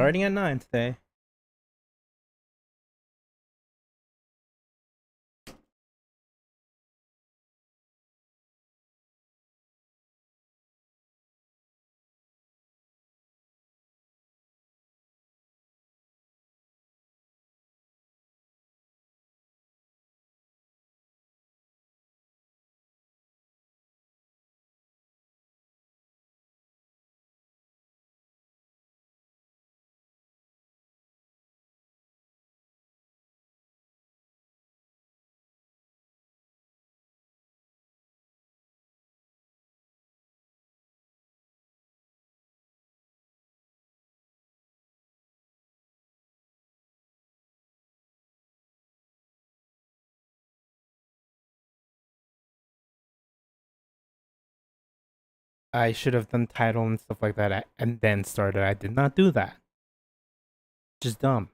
Starting at 9 today. I should have done title and stuff like that and then started. I did not do that. Just dumb.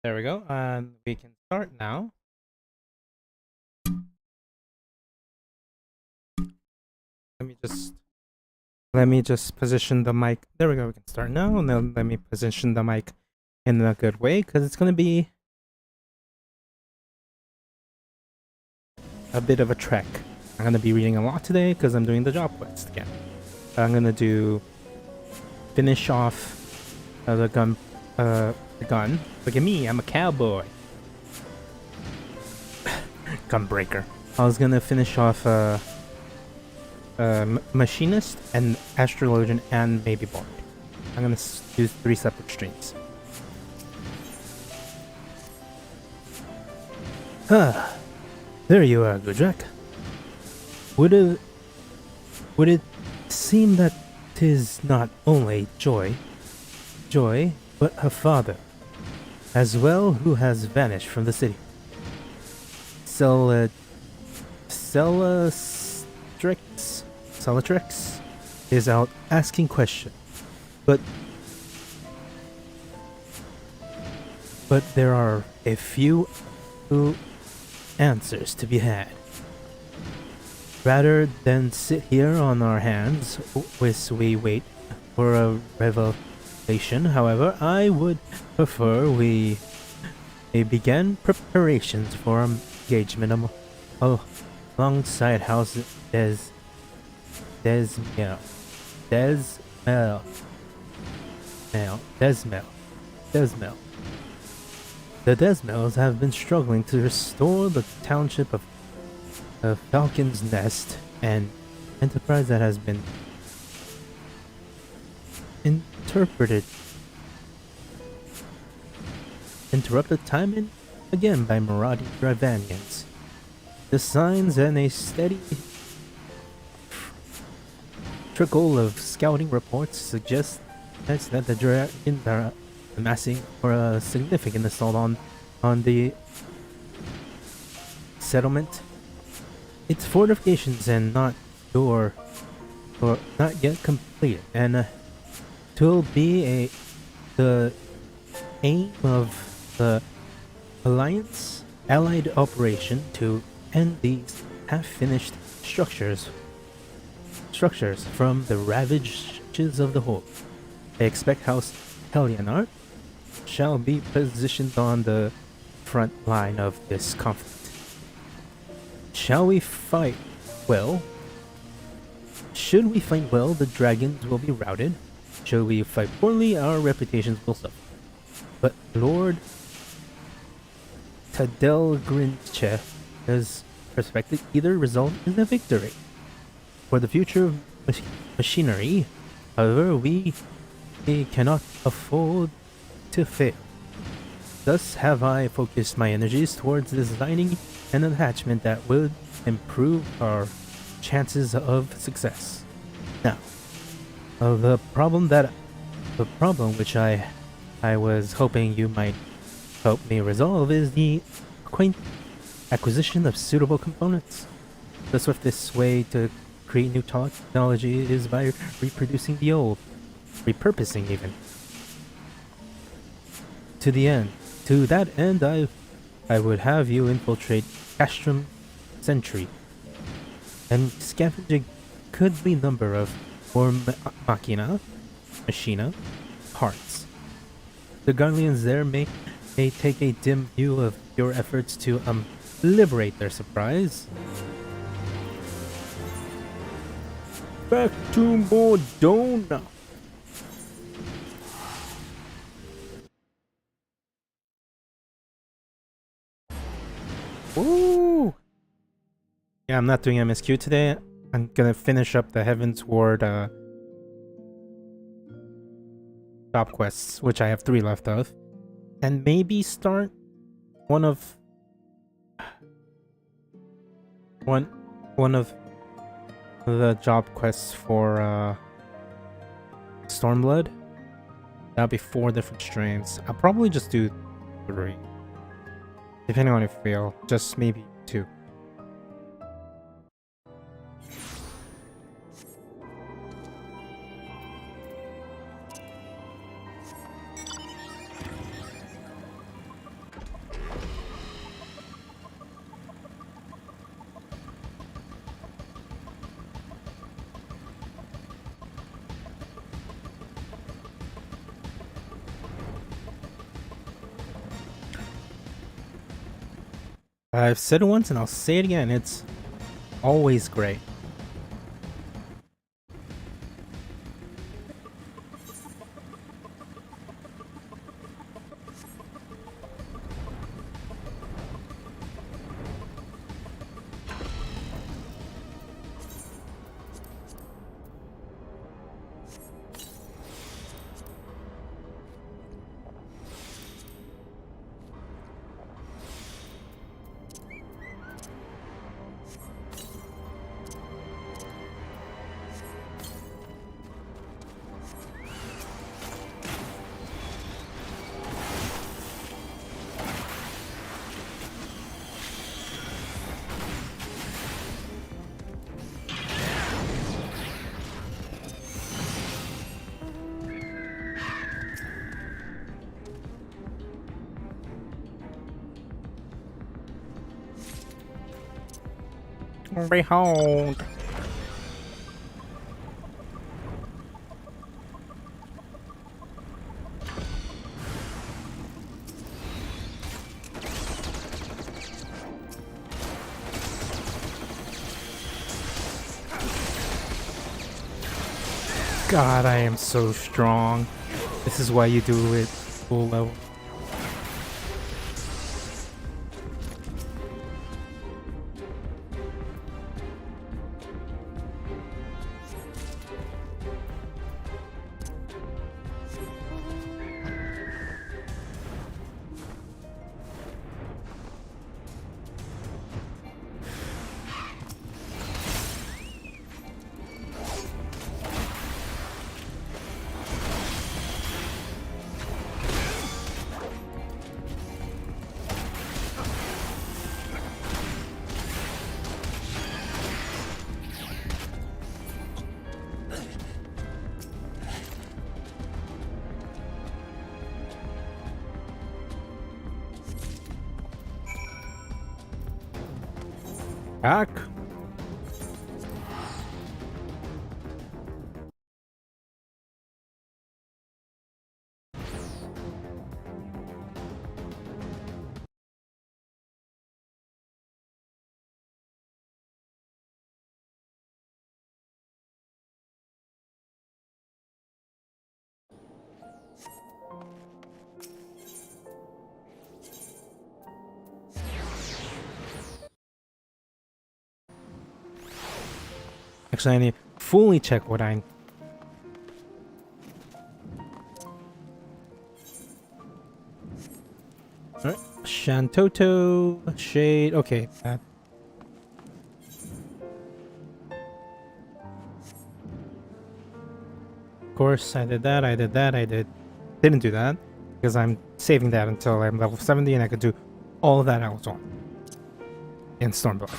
There we go. And we can start now. Let me just position the mic. There we go. We can start now. And then let me position the mic in a good way because it's going to be a bit of a trek. I'm going to be reading a lot today because I'm doing the job quest again. I'm going to finish off the gun. Look at me, I'm a cowboy. Gunbreaker. I was gonna finish off machinist and astrologian and maybe bard. I'm gonna do 3 separate streams. There you are, Gudrak. Would it seem that 'tis not only joy, but her father, as well, who has vanished from the city. Cellatrix is out asking questions, but there are a few answers to be had. Rather than sit here on our hands whilst we wait for a revelation, however, I would prefer we begin preparations for engagement alongside House Desmel. The Desmels have been struggling to restore the township of Falcon's Nest, an enterprise that has been interrupted time and again by marauding Dravanians. The signs and a steady trickle of scouting reports suggest that the dragons are amassing for a significant assault on the settlement. Its fortifications and not yet completed, and twill be the aim of the Allied operation to end these half-finished structures from the ravages of the Horde. I expect House Hellianart shall be positioned on the front line of this conflict. Shall we fight well? Should we fight well, the dragons will be routed. Should we fight poorly, our reputations will suffer. But Lord Tadelgrinche's perspective either result in a victory. For the future of machinery, however, we cannot afford to fail. Thus have I focused my energies towards designing an attachment that would improve our chances of success. Now, The problem which I was hoping you might help me resolve is the quaint acquisition of suitable components. The swiftest way to create new technology is by reproducing the old, repurposing even. To the end. To that end, I would have you infiltrate Castrum Sentry and scavenge a goodly number of machina parts. The Guardians there may take a dim view of your efforts to liberate their surprise. Back to Mordona. Woo! Yeah, I'm not doing MSQ today. I'm gonna finish up the Heavensward top quests, which I have 3 left of, and maybe start one of the job quests for Stormblood. That'll be 4 different strains. I'll probably just do 3. Depending on if I fail, just maybe 2. I've said it once and I'll say it again, it's always great. Behold. God, I am so strong. This is why you do it full level. Back. Actually, I need to fully check what I... Alright, Shantoto, Shade, okay. Of course, I did that, I did that, I didn't do that. Because I'm saving that until I'm level 70 and I could do all of that I was on. In Stormblood.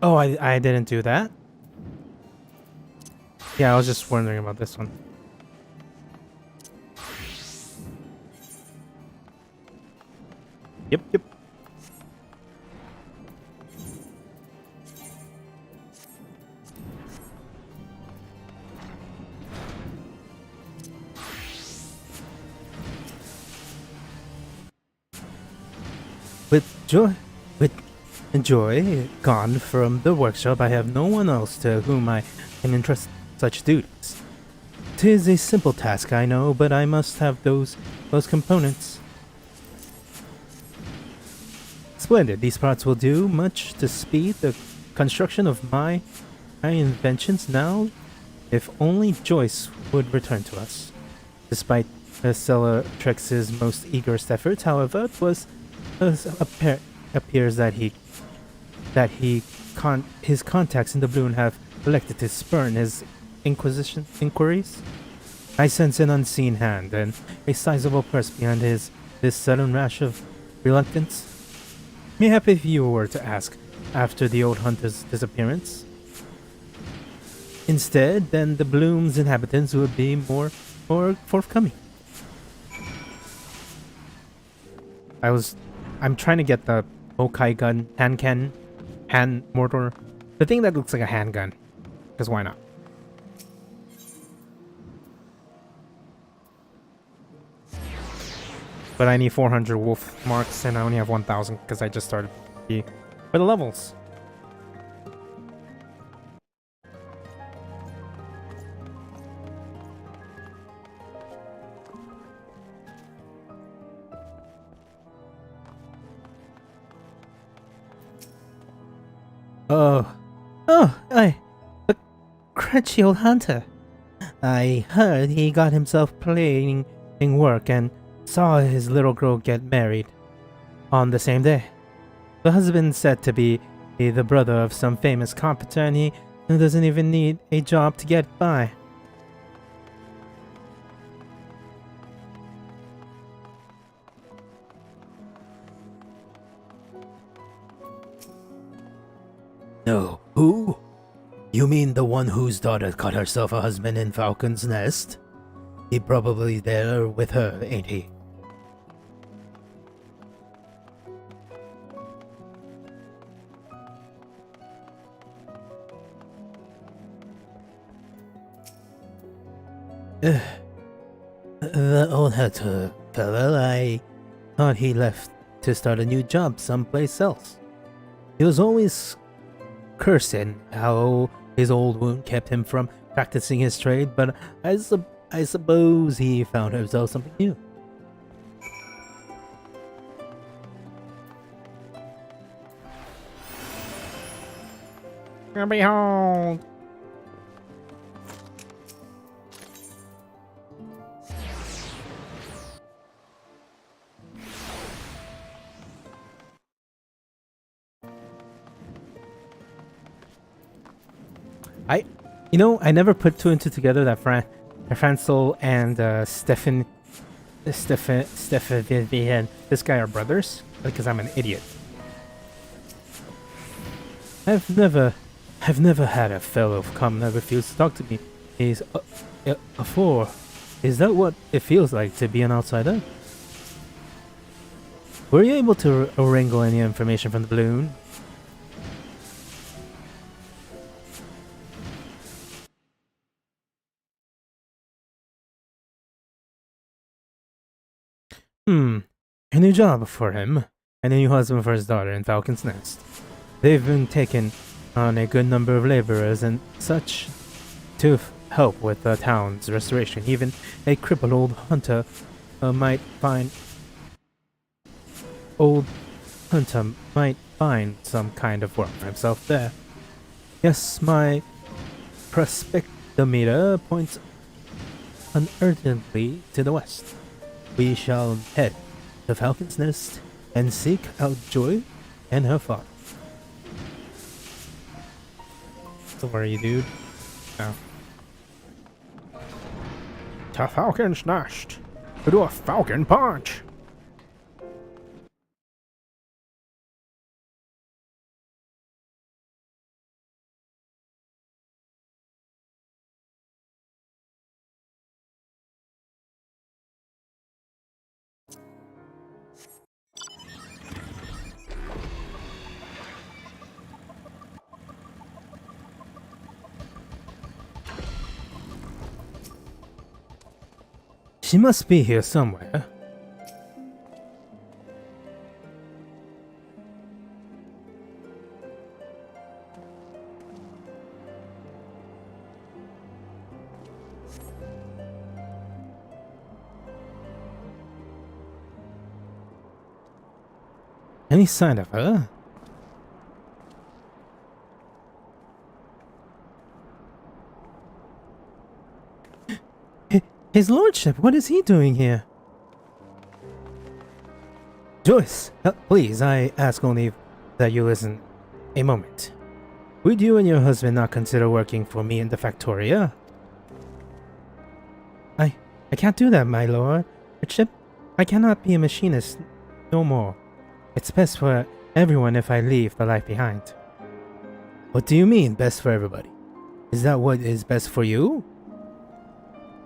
Oh, I didn't do that? Yeah, I was just wondering about this one. Yep, yep. With joy gone from the workshop, I have no one else to whom I can entrust such duties. 'Tis a simple task, I know, but I must have those components. Splendid. These parts will do much to speed the construction of my inventions now. If only Joyce would return to us. Despite Cellatrix's most eagerest efforts, however, it appears that his contacts in the Bloom have elected to spurn his inquiries. I sense an unseen hand and a sizable purse behind this sudden rash of reluctance. Mayhap if you were to ask after the old hunter's disappearance. Instead, then the Bloom's inhabitants would be more forthcoming. I'm trying to get the Okai gun, hand mortar, the thing that looks like a handgun, because why not? But I need 400 wolf marks and I only have 1,000 because I just started for the levels. The crunchy old hunter. I heard he got himself playing in work and saw his little girl get married on the same day. The husband said to be the brother of some famous carpenter and he doesn't even need a job to get by. No, who? You mean the one whose daughter got herself a husband in Falcon's Nest? He probably there with her, ain't he? The old hunter fella, I thought he left to start a new job someplace else. He was always cursing how his old wound kept him from practicing his trade, but I suppose he found himself something new. Behold! I never put two and two together that Francel and Stefan, and this guy are brothers, because I'm an idiot. I've never had a fellow come that refuse to talk to me. Is that what it feels like to be an outsider? Were you able to wrangle any information from the balloon? A new job for him, and a new husband for his daughter in Falcon's Nest. They've been taking on a good number of laborers and such to help with the town's restoration. Even a crippled old hunter might find some kind of work for himself there. Yes, my prospectometer points unurgently to the west. We shall head to Falcon's Nest and seek out Joy and her father. Don't worry, dude. No. To Falcon's Nest to do a falcon punch. She must be here somewhere. Any sign of her? His lordship, what is he doing here? Joyce, please, I ask only that you listen a moment. Would you and your husband not consider working for me in the Factoria? I can't do that, my lordship. I cannot be a machinist no more. It's best for everyone if I leave the life behind. What do you mean, best for everybody? Is that what is best for you?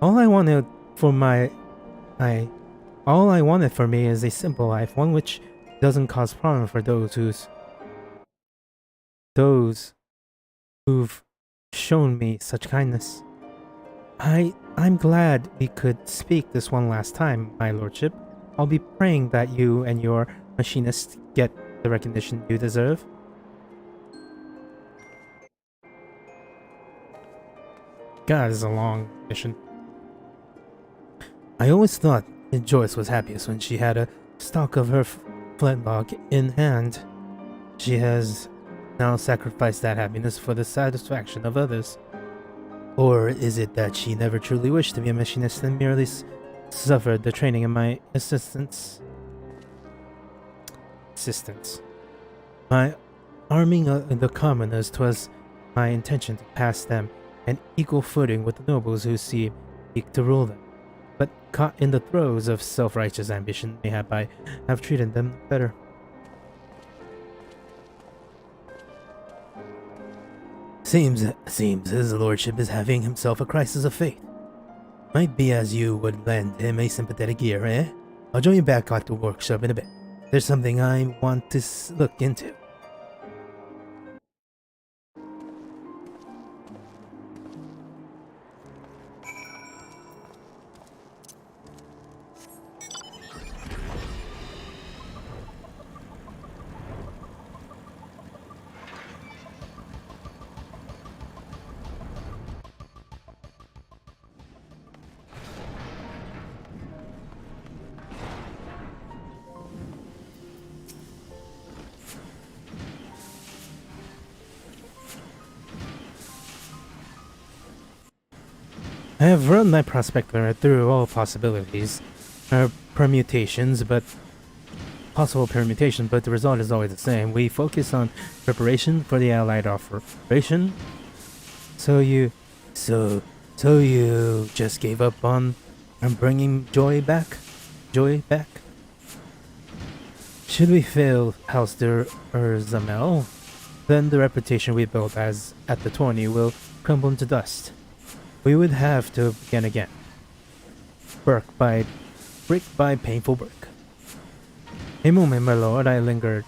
All I wanted for me is a simple life, one which doesn't cause problem for those who've shown me such kindness. I'm glad we could speak this one last time, my lordship. I'll be praying that you and your machinist get the recognition you deserve. God, this is a long mission. I always thought that Joyce was happiest when she had a stock of her flintlock in hand. She has now sacrificed that happiness for the satisfaction of others. Or is it that she never truly wished to be a machinist and merely suffered the training of my assistants? By arming the commoners, 'twas my intention to pass them an equal footing with the nobles who seek to rule them. But caught in the throes of self-righteous ambition, mayhap I have treated them better. Seems his lordship is having himself a crisis of faith. Might be as you would lend him a sympathetic ear, eh? I'll join you back at the workshop in a bit. There's something I want to look into. I have run my prospector through all possibilities, permutations, but the result is always the same. We focus on preparation for the Allied operation. So you just gave up on bringing Joy back? Should we fail House der Zamel, then the reputation we built at the tourney will crumble into dust. We would have to begin again. Brick by painful brick. A moment, my lord, I lingered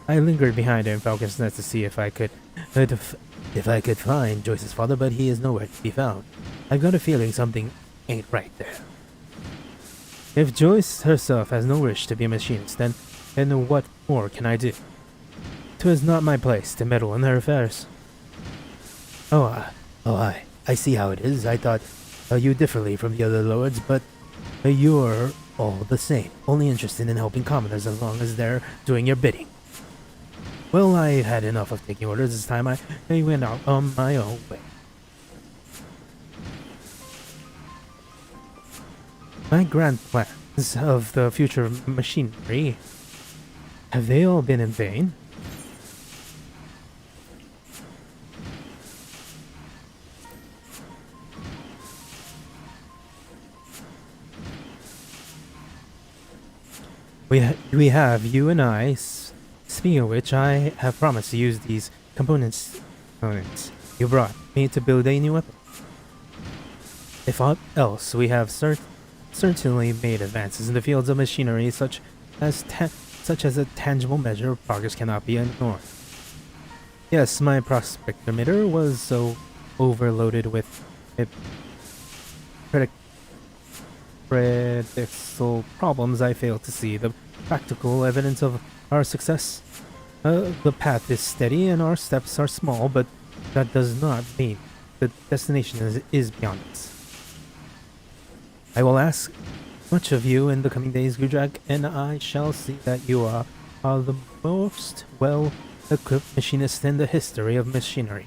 behind in Falcon's Nest to see if I could find Joyce's father, but he is nowhere to be found. I've got a feeling something ain't right there. If Joyce herself has no wish to be a machinist, then what more can I do? 'Twas not my place to meddle in her affairs. I see how it is. I thought you differently from the other lords, but you're all the same, only interested in helping commoners as long as they're doing your bidding. Well, I had enough of taking orders this time. I went out on my own way. My grand plans of the future of machinery, have they all been in vain? We have, you and I, speaking of which, I have promised to use these components you brought me to build a new weapon. If aught else, we have certainly made advances in the fields of machinery such as a tangible measure of progress cannot be ignored. Yes, my prospectometer was so overloaded with predictable problems I failed to see the practical evidence of our success. The path is steady and our steps are small, but that does not mean the destination is beyond us. I will ask much of you in the coming days, Gudrak, and I shall see that you are the most well-equipped machinist in the history of machinery.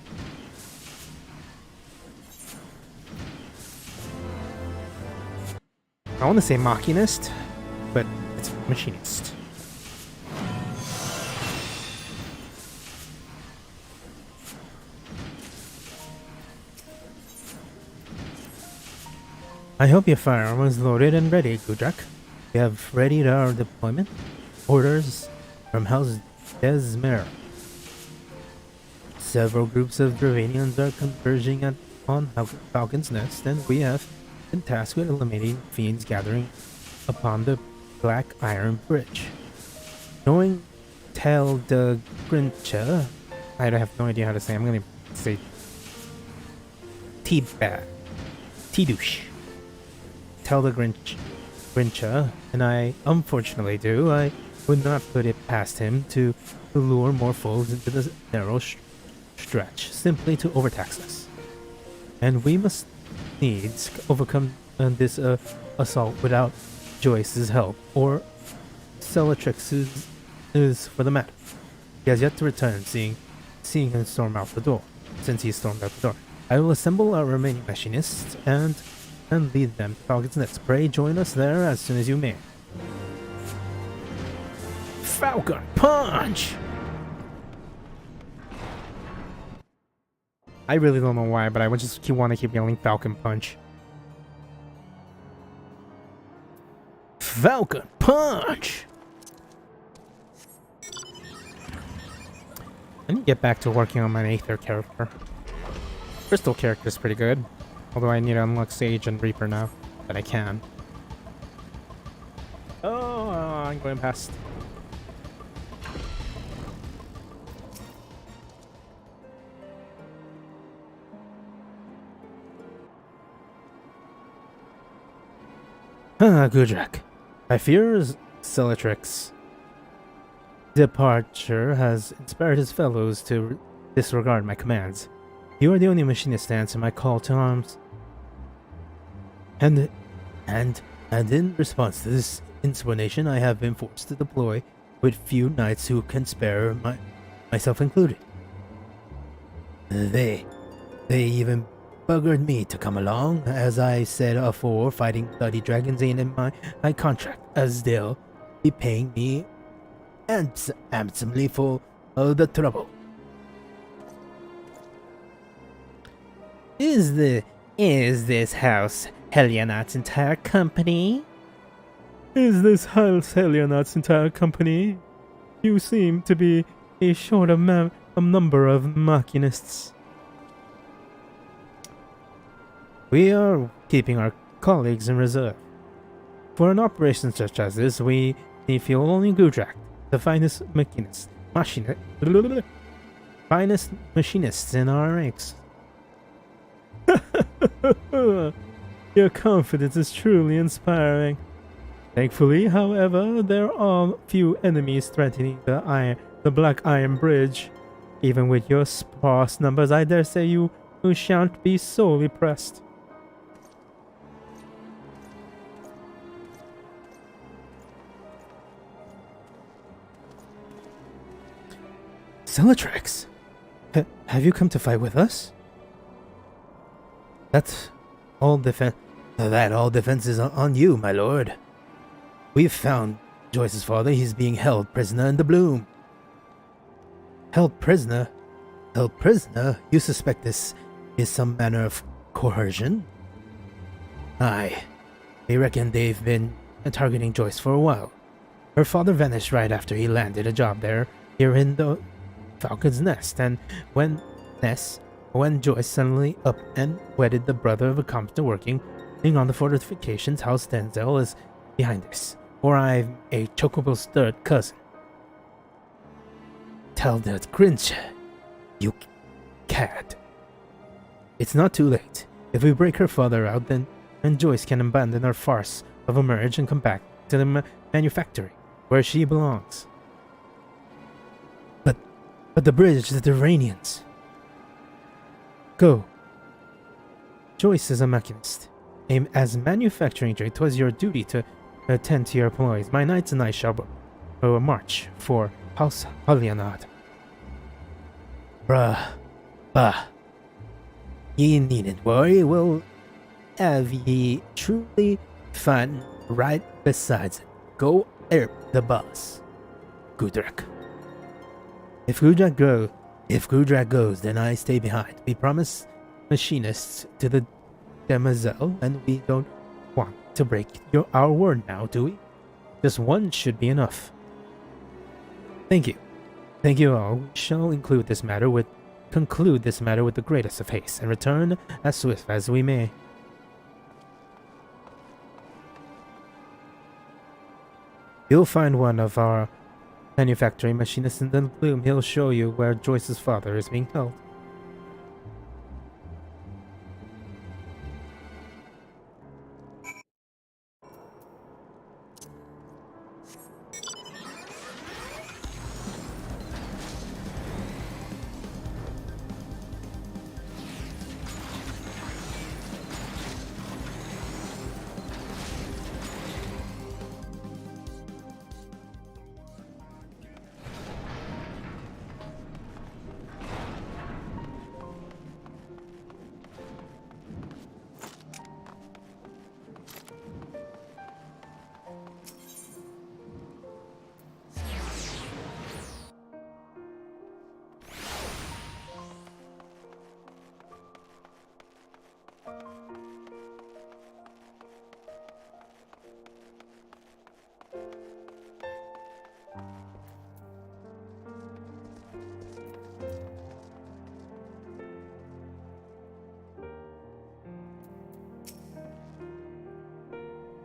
I want to say machinist, but it's machinist. I hope your firearm was loaded and ready, Gudrak. We have readied our deployment. Orders from House Desmer. Several groups of Dravanians are converging on Falcon's Nest, and we have been tasked with eliminating fiends gathering upon the Black Iron Bridge. Knowing Tel de Grincha, I have no idea how to say. I'm gonna say T-Bad, T-Douche. Tel de Grincha, and I unfortunately do. I would not put it past him to lure more foes into the narrow stretch, simply to overtax us. And we must needs overcome this assault without Joyce's help, or Celatrix is for the matter. He has yet to return, seeing him storm out the door. Since he stormed out the door, I will assemble our remaining machinists and lead them to Falcon's Nest. Pray join us there as soon as you may. Falcon Punch! I really don't know why, but I would just want to keep yelling Falcon Punch. Falcon Punch! I need to get back to working on my Aether character. Crystal character is pretty good. Although I need to unlock Sage and Reaper now. But I can. Oh, I'm going past. Gudrak. I fear Celatrix' departure has inspired his fellows to disregard my commands. You are the only machinist to answer my call to arms. And in response to this insubordination, I have been forced to deploy with few knights who can spare, myself included. They even buggered me to come along, as I said afore. Fighting bloody dragons ain't in my contract, as they'll be paying me handsomely for the trouble. Is this House Helionat's entire company? Is this House Helionat's entire company? You seem to be short of a number of machinists. We are keeping our colleagues in reserve. For an operation such as this, we need fuel only Gudrak, the finest finest machinists in our ranks. Your confidence is truly inspiring. Thankfully, however, there are few enemies threatening the Black Iron Bridge. Even with your sparse numbers, I dare say you shan't be sorely pressed. Celatrix, have you come to fight with us? That's all That all defense is on you, my lord. We've found Joyce's father. He's being held prisoner in the bloom. Held prisoner? Held prisoner? You suspect this is some manner of coercion? Aye. They reckon they've been targeting Joyce for a while. Her father vanished right after he landed a job here in the Falcon's Nest, and when Joyce suddenly up and wedded the brother of a competent working on the fortifications, House Denzel is behind this. Or I'm a Chocobo's third cousin. Tell that Grinch, you cad. It's not too late. If we break her father out, then Joyce can abandon her farce of a marriage and come back to the manufactory, where she belongs. But the bridge, the Iranians. Go. Joyce is a machinist. As manufacturing trade, 'twas your duty to attend to your employees. My knights and I shall march for House Halianad. Bah. Ye needn't worry, we'll have ye truly fun right besides it. Go help the boss. Gudrak. If Gudrak goes, then I stay behind. We promise machinists to the demoiselle, and we don't want to break our word now, do we? Just one should be enough. Thank you. Thank you all. We shall conclude this matter with the greatest of haste, and return as swift as we may. You'll find one of our manufacturing machinists in the bloom. He'll show you where Joyce's father is being held.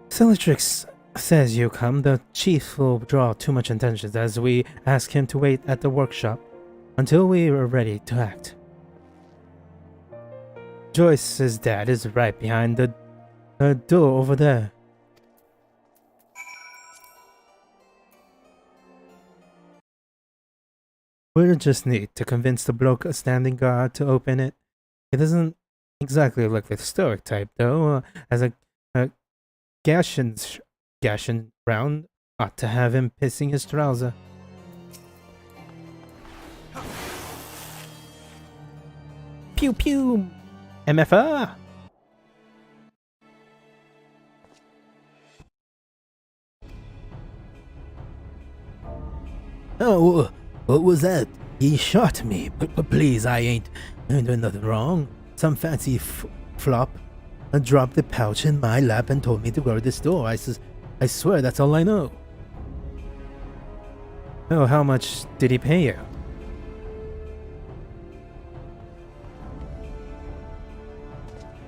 Celetrix says you come. The chief will draw too much attention as we ask him to wait at the workshop until we are ready to act. Joyce's dad is right behind the door over there. We'll just need to convince the bloke standing guard to open it. It doesn't exactly look like the stoic type, though, as a Gashin round ought to have him pissing his trouser. Pew pew! MFR! Oh, what was that? He shot me, but please, I ain't doing nothing wrong. Some fancy flop dropped the pouch in my lap and told me to guard this door. I swear that's all I know. Oh, how much did he pay you?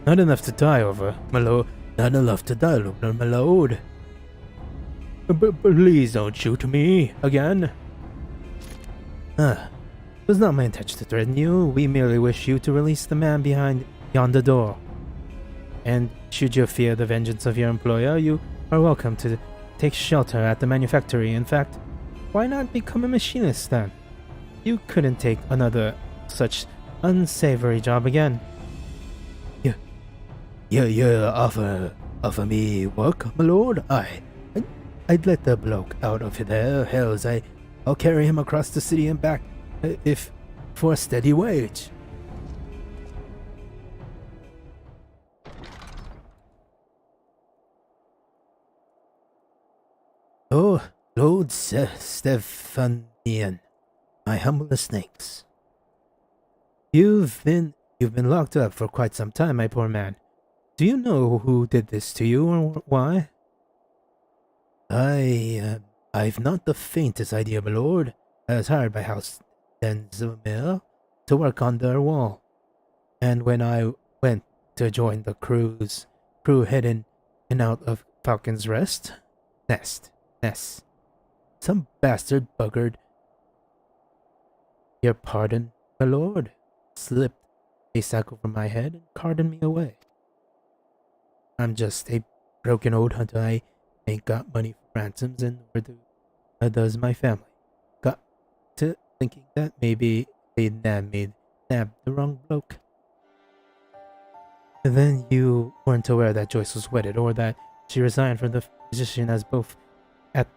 Not enough to die over, my lord. Not enough to die over, my lord. But please don't shoot me again. It was not my intention to threaten you. We merely wish you to release the man behind yonder door. And should you fear the vengeance of your employer, you are welcome to take shelter at the manufactory. In fact, why not become a machinist then? You couldn't take another such unsavory job again. You offer me work, my lord? I'd let the bloke out of there. Hells, I'll carry him across the city and back, if for a steady wage. Oh, Lord Stephanian, my humblest thanks. You've been locked up for quite some time, my poor man. Do you know who did this to you or why? I've not the faintest idea, my lord. I was hired by House Denzimir to work on their wall. And when I went to join the crew heading in out of Falcon's Nest, some bastard buggered, your pardon, my lord, slipped a sack over my head and carted me away. I'm just a broken old hunter. I ain't got money for ransoms, and nor does my family. Got to thinking that maybe they nabbed the wrong bloke. And then you weren't aware that Joyce was wedded, or that she resigned from the position at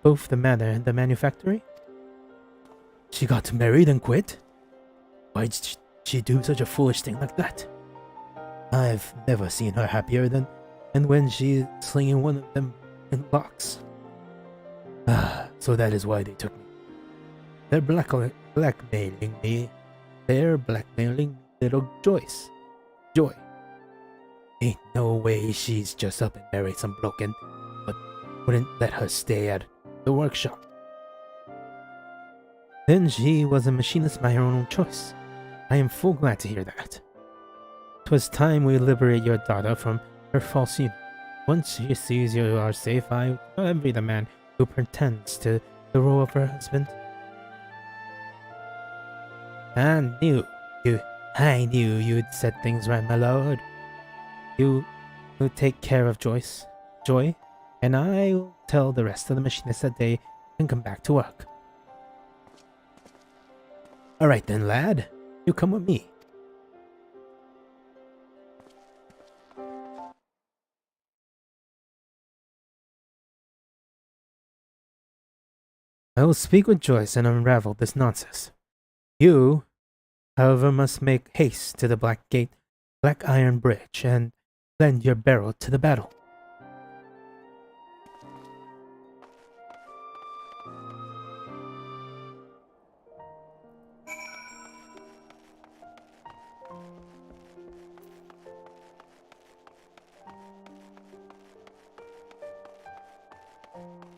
both the manor and the manufactory? She got married and quit? Why'd she do such a foolish thing like that? I've never seen her happier than when she's slinging one of them in locks. So that is why they took me. They're blackmailing me. They're blackmailing little Joyce. Joy. Ain't no way she's just up and married some bloke but wouldn't let her stay at the workshop. Then she was a machinist by her own choice. I am full glad to hear that. 'Twas time we liberate your daughter from her false union. Once she sees you are safe, I envy the man who pretends to the role of her husband. I knew you'd set things right, my lord. You will take care of Joy, and I'll tell the rest of the machinists that they can come back to work. Alright then, lad. You come with me. I will speak with Joyce and unravel this nonsense. You, however, must make haste to the Black Iron Bridge, and lend your barrel to the battle.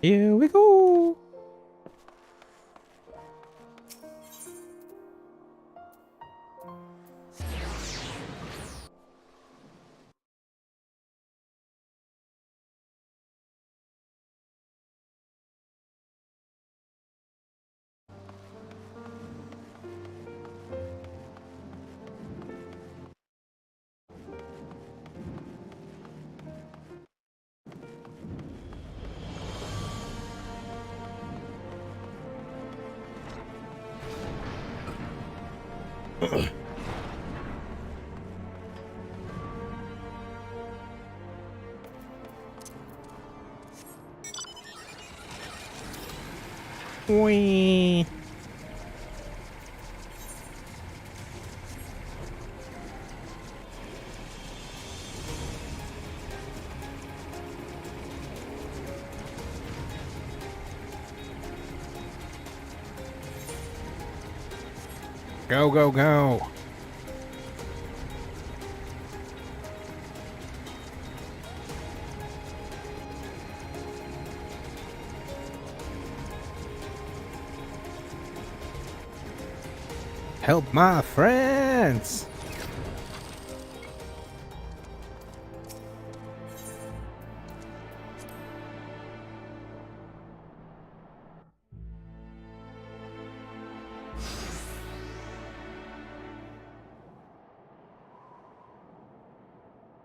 Here we go! Whee! Go, go, go! Help my friends!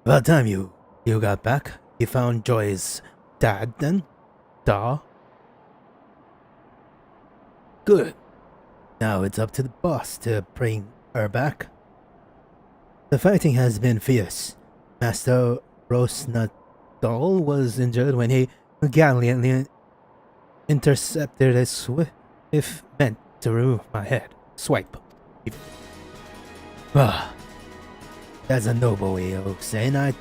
About time you got back. You found Joy's dad then? Da? Good. Now it's up to the boss to bring her back. The fighting has been fierce. Master Rosnadal was injured when he gallantly intercepted a swift meant to remove my head. Swipe. That's a noble way of saying I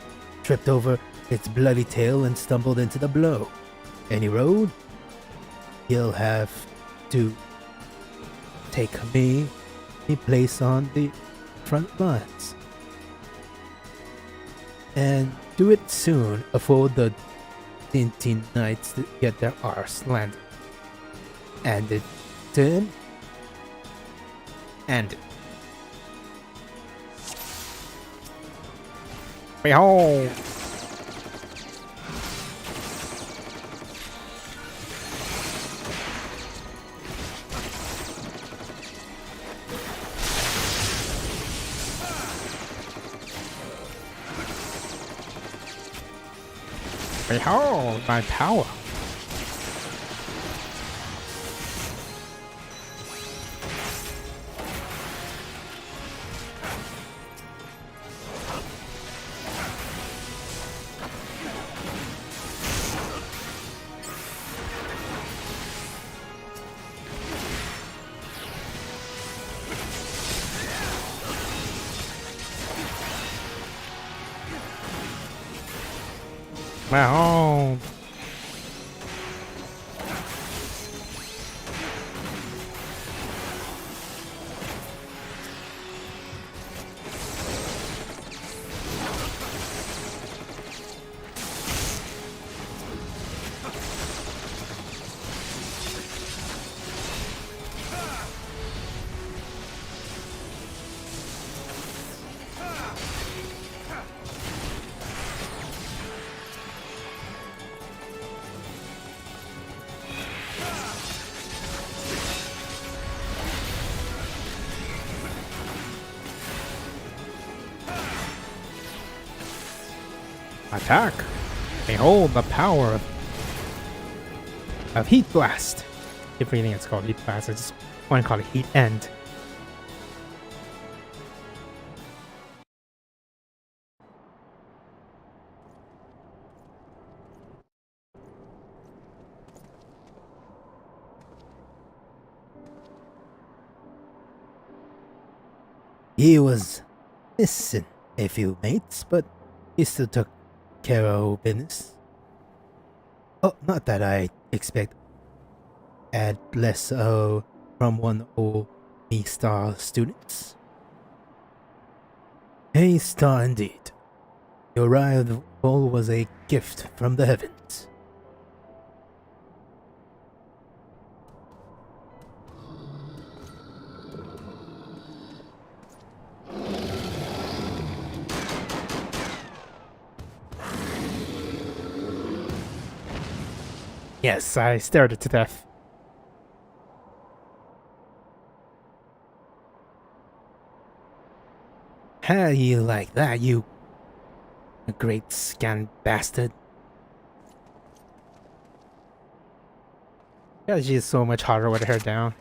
tripped over its bloody tail and stumbled into the blow. Any road? you'll have to take me a place on the front lines. And do it soon before the Dinty Knights get their arse landed. And it turn and behold. Behold my power. Behold. Attack! Behold the power of Heat Blast. Everything it's called Heat Blast. I just want to call it Heat End. He was missing a few mates, but he still took care of business. Oh, not that I expect add less from one of me star students. A star indeed. Your arrival was a gift from the heavens. Yes, I stared it to death. How you like that, you great scant bastard? Yeah, she's so much hotter with her hair down.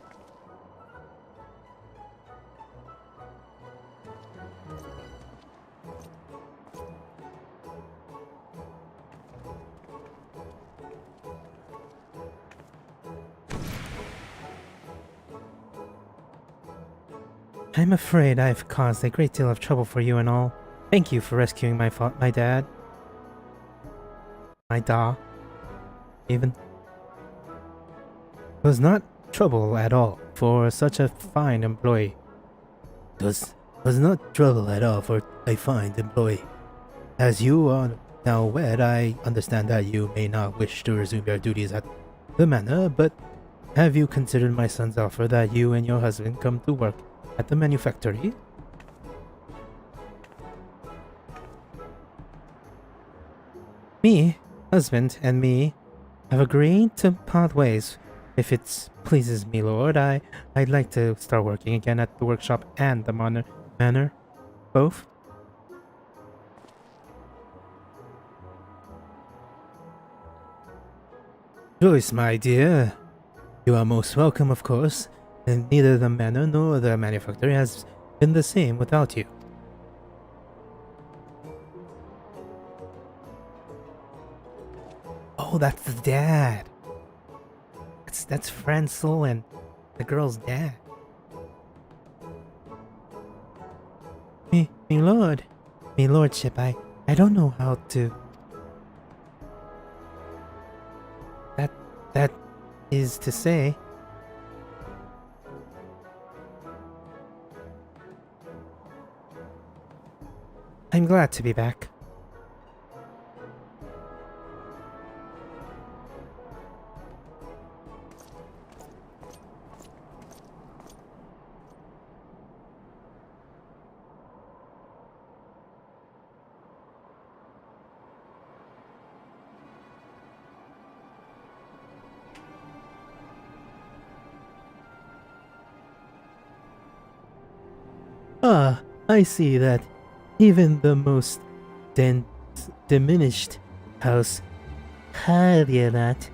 I'm afraid I've caused a great deal of trouble for you and all. Thank you for rescuing my dad. My da. Even. It was not trouble at all for such a fine employee. It was not trouble at all for a fine employee. As you are now aware, I understand that you may not wish to resume your duties at the manor, but have you considered my son's offer that you and your husband come to work at the manufactory? Me, husband, and me have agreed to part ways. If it pleases me, Lord, I'd like to start working again at the workshop and the manor. Both. Joyce, my dear, you are most welcome, of course, and neither the manor nor the manufactory has been the same without you. Oh, that's the dad. That's Francel and the girl's dad. Me lordship, I don't know how to. That is to say. I'm glad to be back. Ah, I see that even the most diminished house, Hadrianat,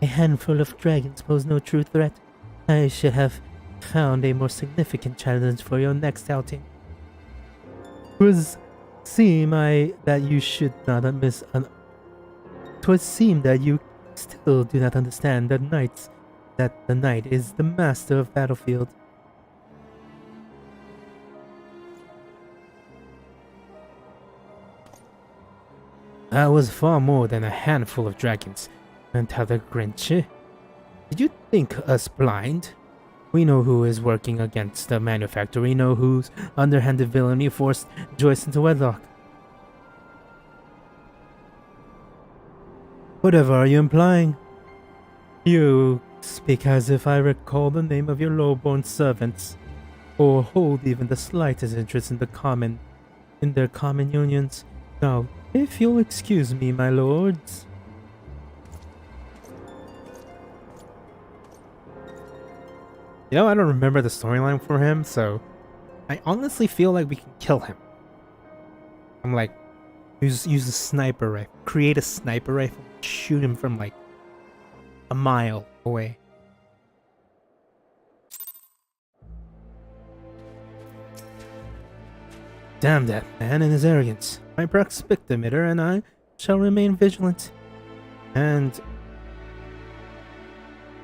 a handful of dragons pose no true threat. I should have found a more significant challenge for your next outing. Twas seem that you should not Twas seem that you still do not understand that the knight is the master of battlefield. That was far more than a handful of dragons, Another Grinch. Did you think us blind? We know who is working against the manufacturer. We know whose underhanded villainy forced Joyce into wedlock. Whatever are you implying? You speak as if I recall the name of your low-born servants, or hold even the slightest interest in their common unions. Now, if you'll excuse me, my lords. You know, I don't remember the storyline for him, so I honestly feel like we can kill him. I'm like, use a sniper rifle. Create a sniper rifle. Shoot him from like a mile away. Damn that man and his arrogance. My prospect emitter and I shall remain vigilant. And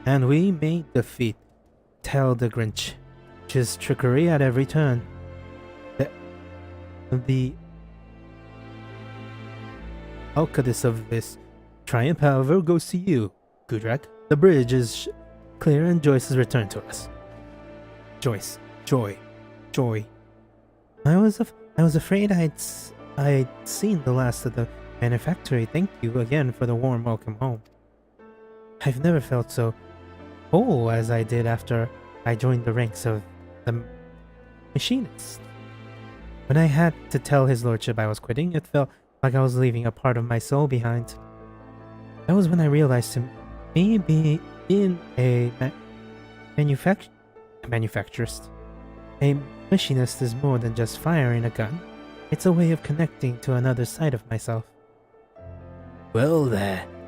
we may defeat Tell the Grinch, his trickery at every turn. The outcome of this triumph, however, goes to you, Gudrak. The bridge is clear and Joyce has returned to us. Joyce. Joy. I was afraid I'd seen the last of the manufactory. Thank you again for the warm welcome home. I've never felt so whole as I did after I joined the ranks of the machinists. When I had to tell his lordship I was quitting, it felt like I was leaving a part of my soul behind. That was when I realized me being in a manufacturist. A machinist is more than just firing a gun. It's a way of connecting to another side of myself. Well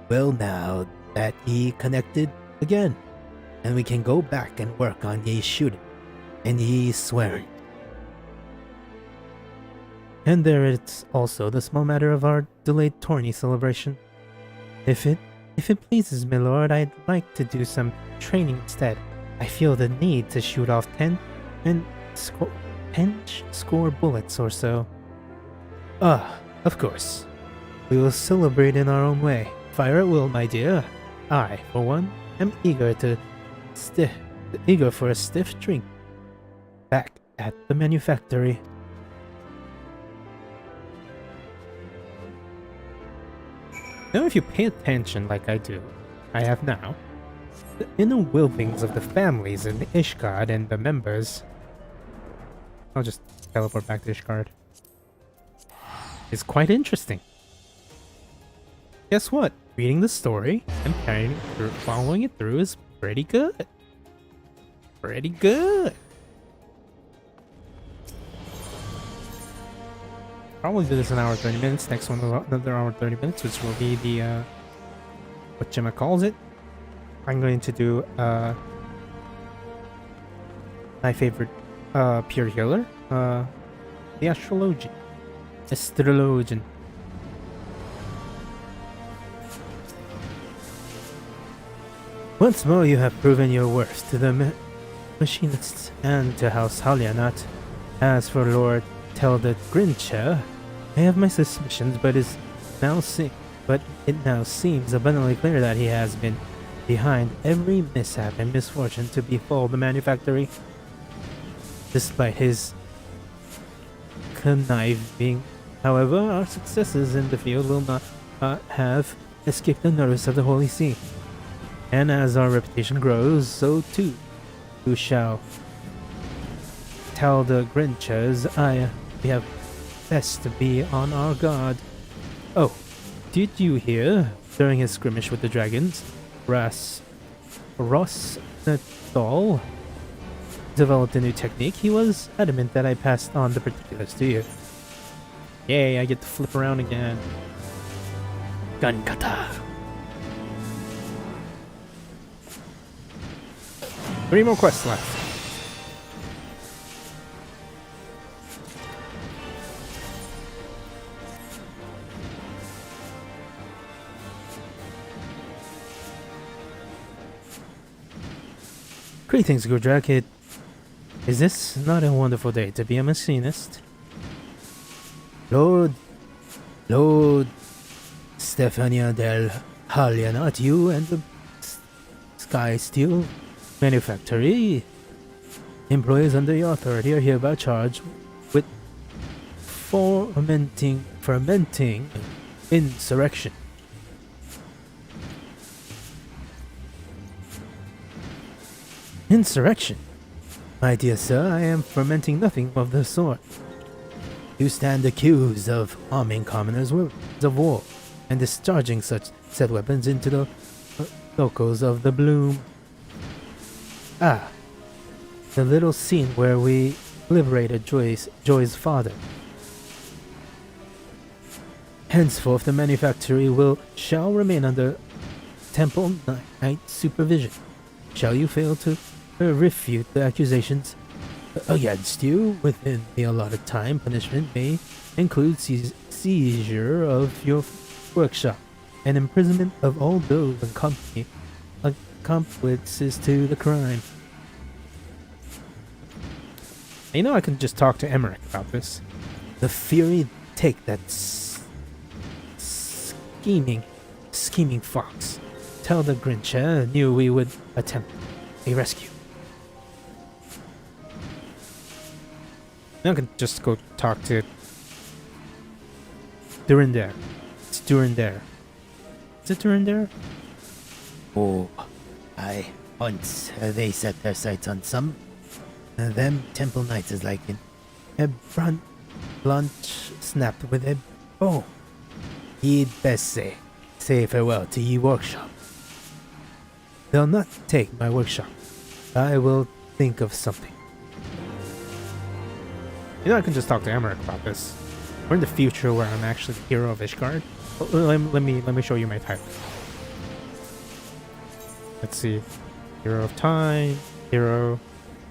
now that he connected again, and we can go back and work on ye shooting, and ye swearing. And there is also the small matter of our delayed tourney celebration. If it pleases my lord, I'd like to do some training instead. I feel the need to shoot off 10 score bullets or so. Of course. We will celebrate in our own way. Fire at will, my dear. I, for one, am eager for a stiff drink back at the manufactory. Now if you pay attention like I do, I have now, the inner workings of the families in Ishgard and the members. I'll just teleport back to Ishgard. It's quite interesting. Guess what? Reading the story and following it through is pretty good. Pretty good. Probably do this an hour 30 minutes. Next one another hour 30 minutes, which will be the what Gemma calls it. I'm going to do my favorite pure healer, the astrologian. Once more you have proven your worth to the machinists and to House Halianat. As for Lord Tell the Grincher, I have my suspicions, but it now seems abundantly clear that he has been behind every mishap and misfortune to befall the manufactory. Despite his conniving, however, our successes in the field will not have escaped the notice of the Holy See. And as our reputation grows, so too you shall tell the Grinchers we have best to be on our guard. Oh, did you hear? During his skirmish with the dragons, Ross Nathal developed a new technique. He was adamant that I passed on the particulars to you. Yay, I get to flip around again. Gun kata. 3 more quests left. Greetings, Gudrak. Is this not a wonderful day to be a machinist? Lord Stefania del Halianat, you and the Sky Steel Manufactory employees under your authority are hereby charged with fermenting insurrection. Insurrection? My dear sir, I am fermenting nothing of the sort. You stand accused of arming commoners with weapons of war and discharging such said weapons into the locals of the Bloom. Ah, the little scene where we liberated Joy's father. Henceforth, the manufactory shall remain under Temple Knight supervision. Shall you fail to refute the accusations against you within the allotted time, punishment may include seizure of your workshop and imprisonment of all those in company accomplices to the crime. You know, I can just talk to Emmerich about this. The Fury take that scheming fox. Tell the Grinch knew we would attempt a rescue. I can just go talk to Durinder. It's Durinder. Is it Durinder? Oh, aye. Once they set their sights on some, them Temple Knights is like a blunt snapped with a bow. He'd best say farewell to ye workshop. They'll not take my workshop. I will think of something. You know, I can just talk to Emmerich about this. We're in the future where I'm actually the hero of Ishgard. Let me show you my title. Let's see. Hero of Time, Hero,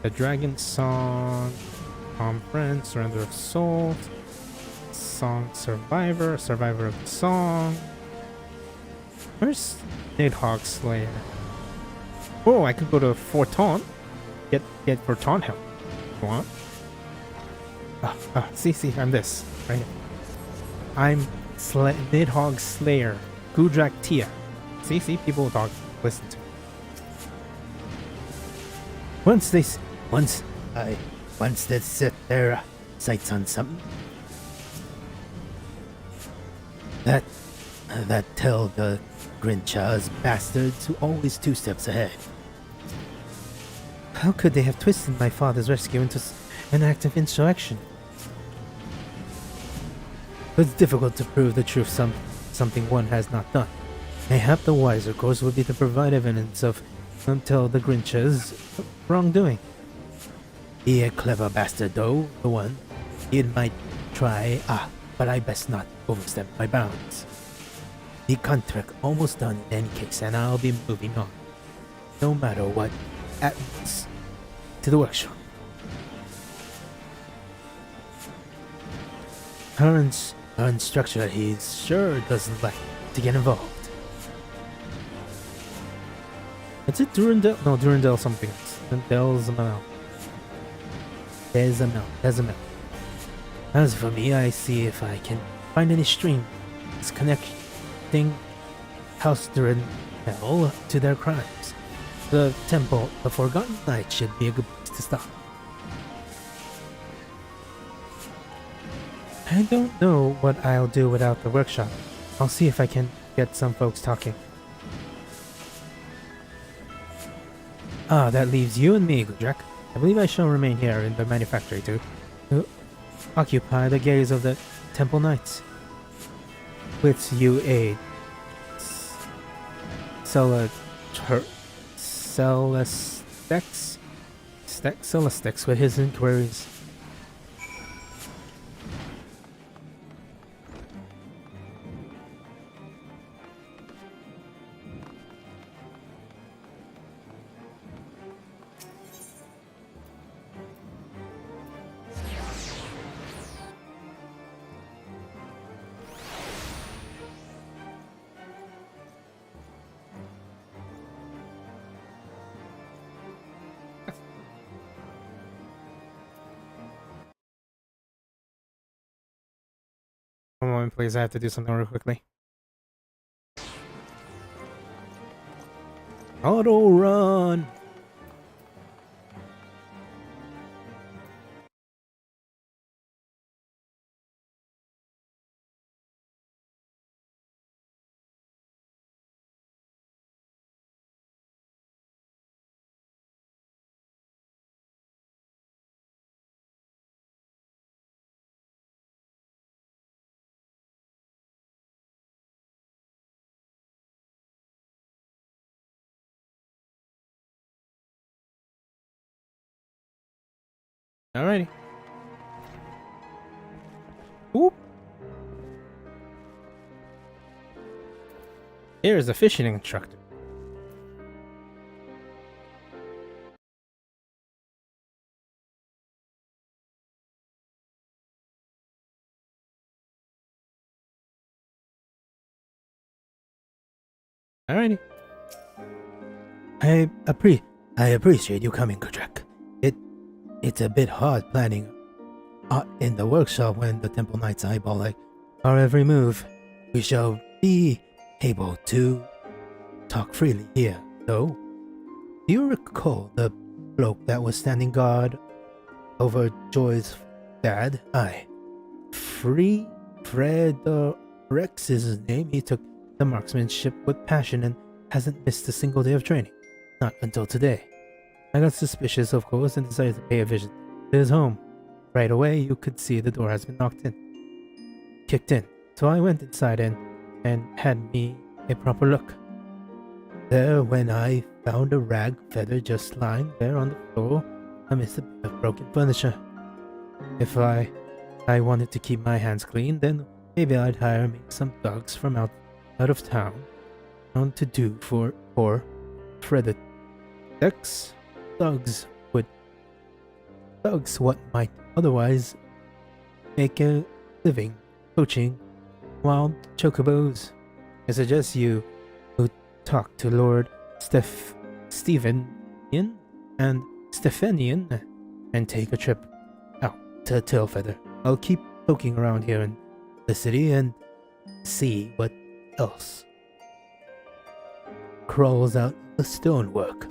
The Dragon Song, Calm Friend, Surrender of Souls, Song Survivor, Survivor of the Song. Where's Nidhogg Slayer? Oh, I could go to Fort Taunt. Get Fort Taunt help. You want? See, I'm this, right here. I'm Nidhogg Slayer, Gudrak Tia. See, people will talk, listen to me. Once they set their sights on something, that tell the Grinchas bastards who always 2 steps ahead. How could they have twisted my father's rescue into an act of insurrection? It's difficult to prove the truth something one has not done. Mayhap the wiser course would be to provide evidence of until the Grinch's wrongdoing. He a clever bastard though, the one. He might try, but I best not overstep my bounds. The contract almost done in any case, and I'll be moving on. No matter what, at once, to the workshop. Her instructor, he sure doesn't like to get involved. Is it Durandal? No, Durandal something else. Delzamel. Dezamel. As for me, I see if I can find any streams connecting House hell to their crimes. The Temple of Forgotten Knights should be a good place to stop. I don't know what I'll do without the workshop. I'll see if I can get some folks talking. Ah, that leaves you and me, Gudrak. I believe I shall remain here in the manufactory to occupy the gaze of the Temple Knights. With you aid. Celestex with his inquiries. One moment, please. I have to do something real quickly. Auto run! Alrighty. Oop. Here's the fishing instructor. Alrighty. I appreciate you coming, Gudrak. It's a bit hard planning in the workshop when the Temple Knights eyeball our every move. We shall be able to talk freely here, though. Do you recall the bloke that was standing guard over Joy's dad? Aye. Fred Rex is his name. He took the marksmanship with passion and hasn't missed a single day of training. Not until today. I got suspicious, of course, and decided to pay a visit to his home. Right away, you could see the door has been kicked in. So I went inside and had me a proper look. There, when I found a rag feather just lying there on the floor amidst a bit of broken furniture. If I wanted to keep my hands clean, then maybe I'd hire me some thugs from out of town to do for Frederick. Thugs what might otherwise make a living coaching wild chocobos. I suggest you talk to Lord Stephanian and take a trip out to Tailfeather. I'll keep poking around here in the city and see what else crawls out the stonework.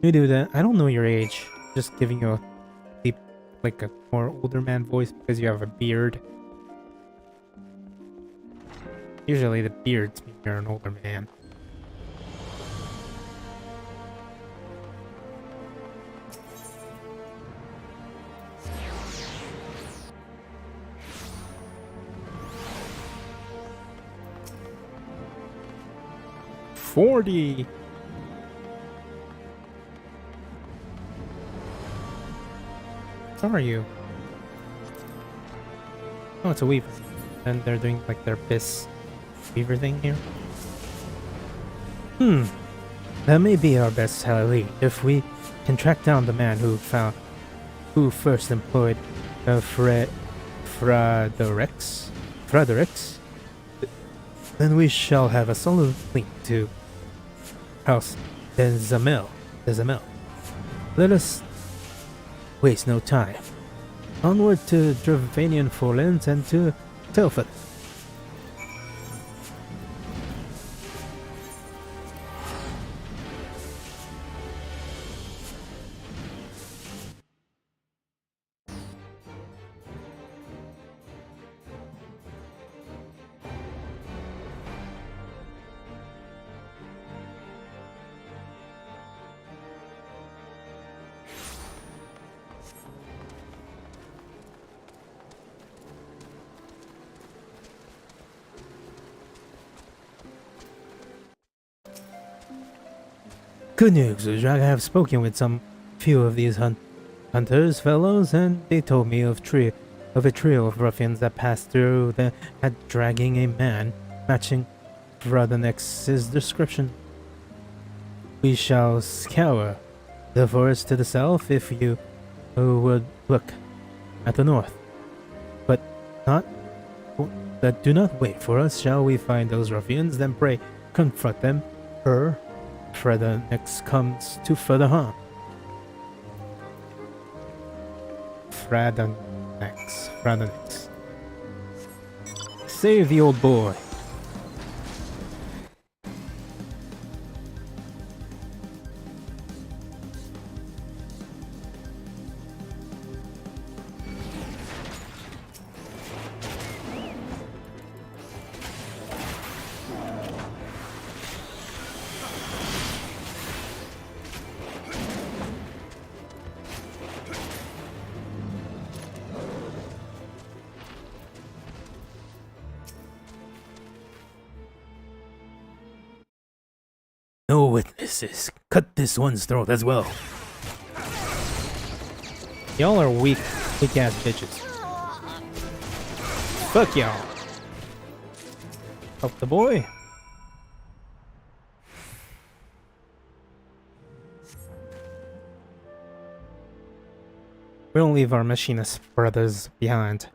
You do that. I don't know your age. Just giving you a more older man voice because you have a beard. Usually the beards mean you're an older man. $40. How are you? Oh, it's a weaver. And they're doing like their piss weaver thing here. That may be our best lead if we can track down the man who first employed Fredericks. Then we shall have a solid link to House Dezamel. Let us waste no time. Onward to Dravanian Forlands and to Telford. Good news, Uzrak. I have spoken with some few of these hunters fellows, and they told me of a trio of ruffians that passed through the dragging a man matching Fradonex's description. We shall scour the forest to the south if you would look at the north. But do not wait for us. Shall we find those ruffians, then pray confront them, Fredernex comes to further harm. Fredernex. Save the old boy. No witnesses. Cut this one's throat as well. Y'all are weak ass bitches. Fuck y'all. Help the boy. We don't leave our machinist brothers behind.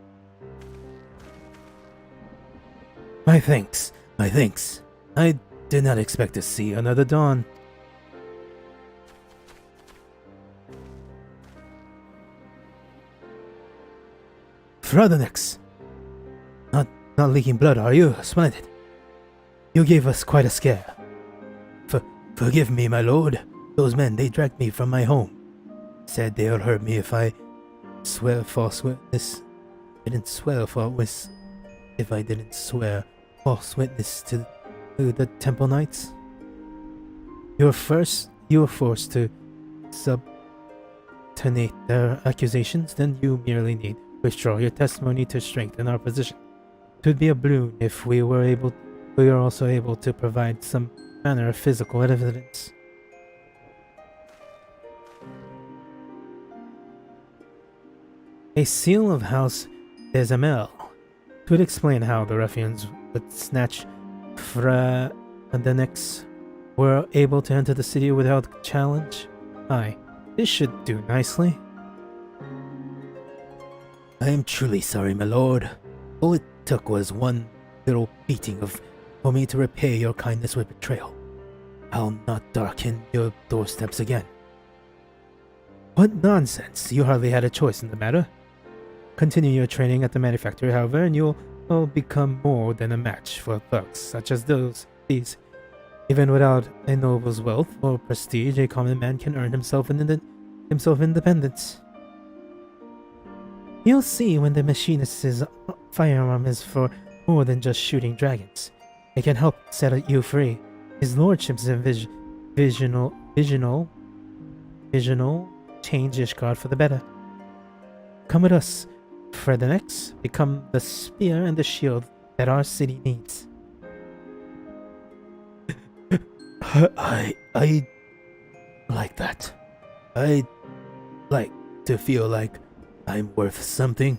My thanks. I did not expect to see another dawn. Fradonix! Not leaking blood, are you? Splendid. You gave us quite a scare. Forgive me, my lord. Those men, they dragged me from my home. Said they'll hurt me if I swear false witness. If I didn't swear false witness to the Temple Knights. You were forced to subordinate their accusations, then you merely need withdraw your testimony to strengthen our position. It would be a boon if we were also able to provide some manner of physical evidence. A seal of House Desamel. It would explain how the ruffians would snatch Fradonix were able to enter the city without challenge. Aye, this should do nicely. I am truly sorry, my lord. All it took was one little beating for me to repay your kindness with betrayal. I'll not darken your doorsteps again. What nonsense! You hardly had a choice in the matter. Continue your training at the manufactory, however, and you'll become more than a match for thugs such as these. Even without a noble's wealth or prestige, a common man can earn himself independence. You'll see when the machinist's firearm is for more than just shooting dragons. It can help set you free. His lordship's visional change Ishgard for the better. Come with us, Fradonix. Become the spear and the shield that our city needs. I like that. I like to feel like I'm worth something.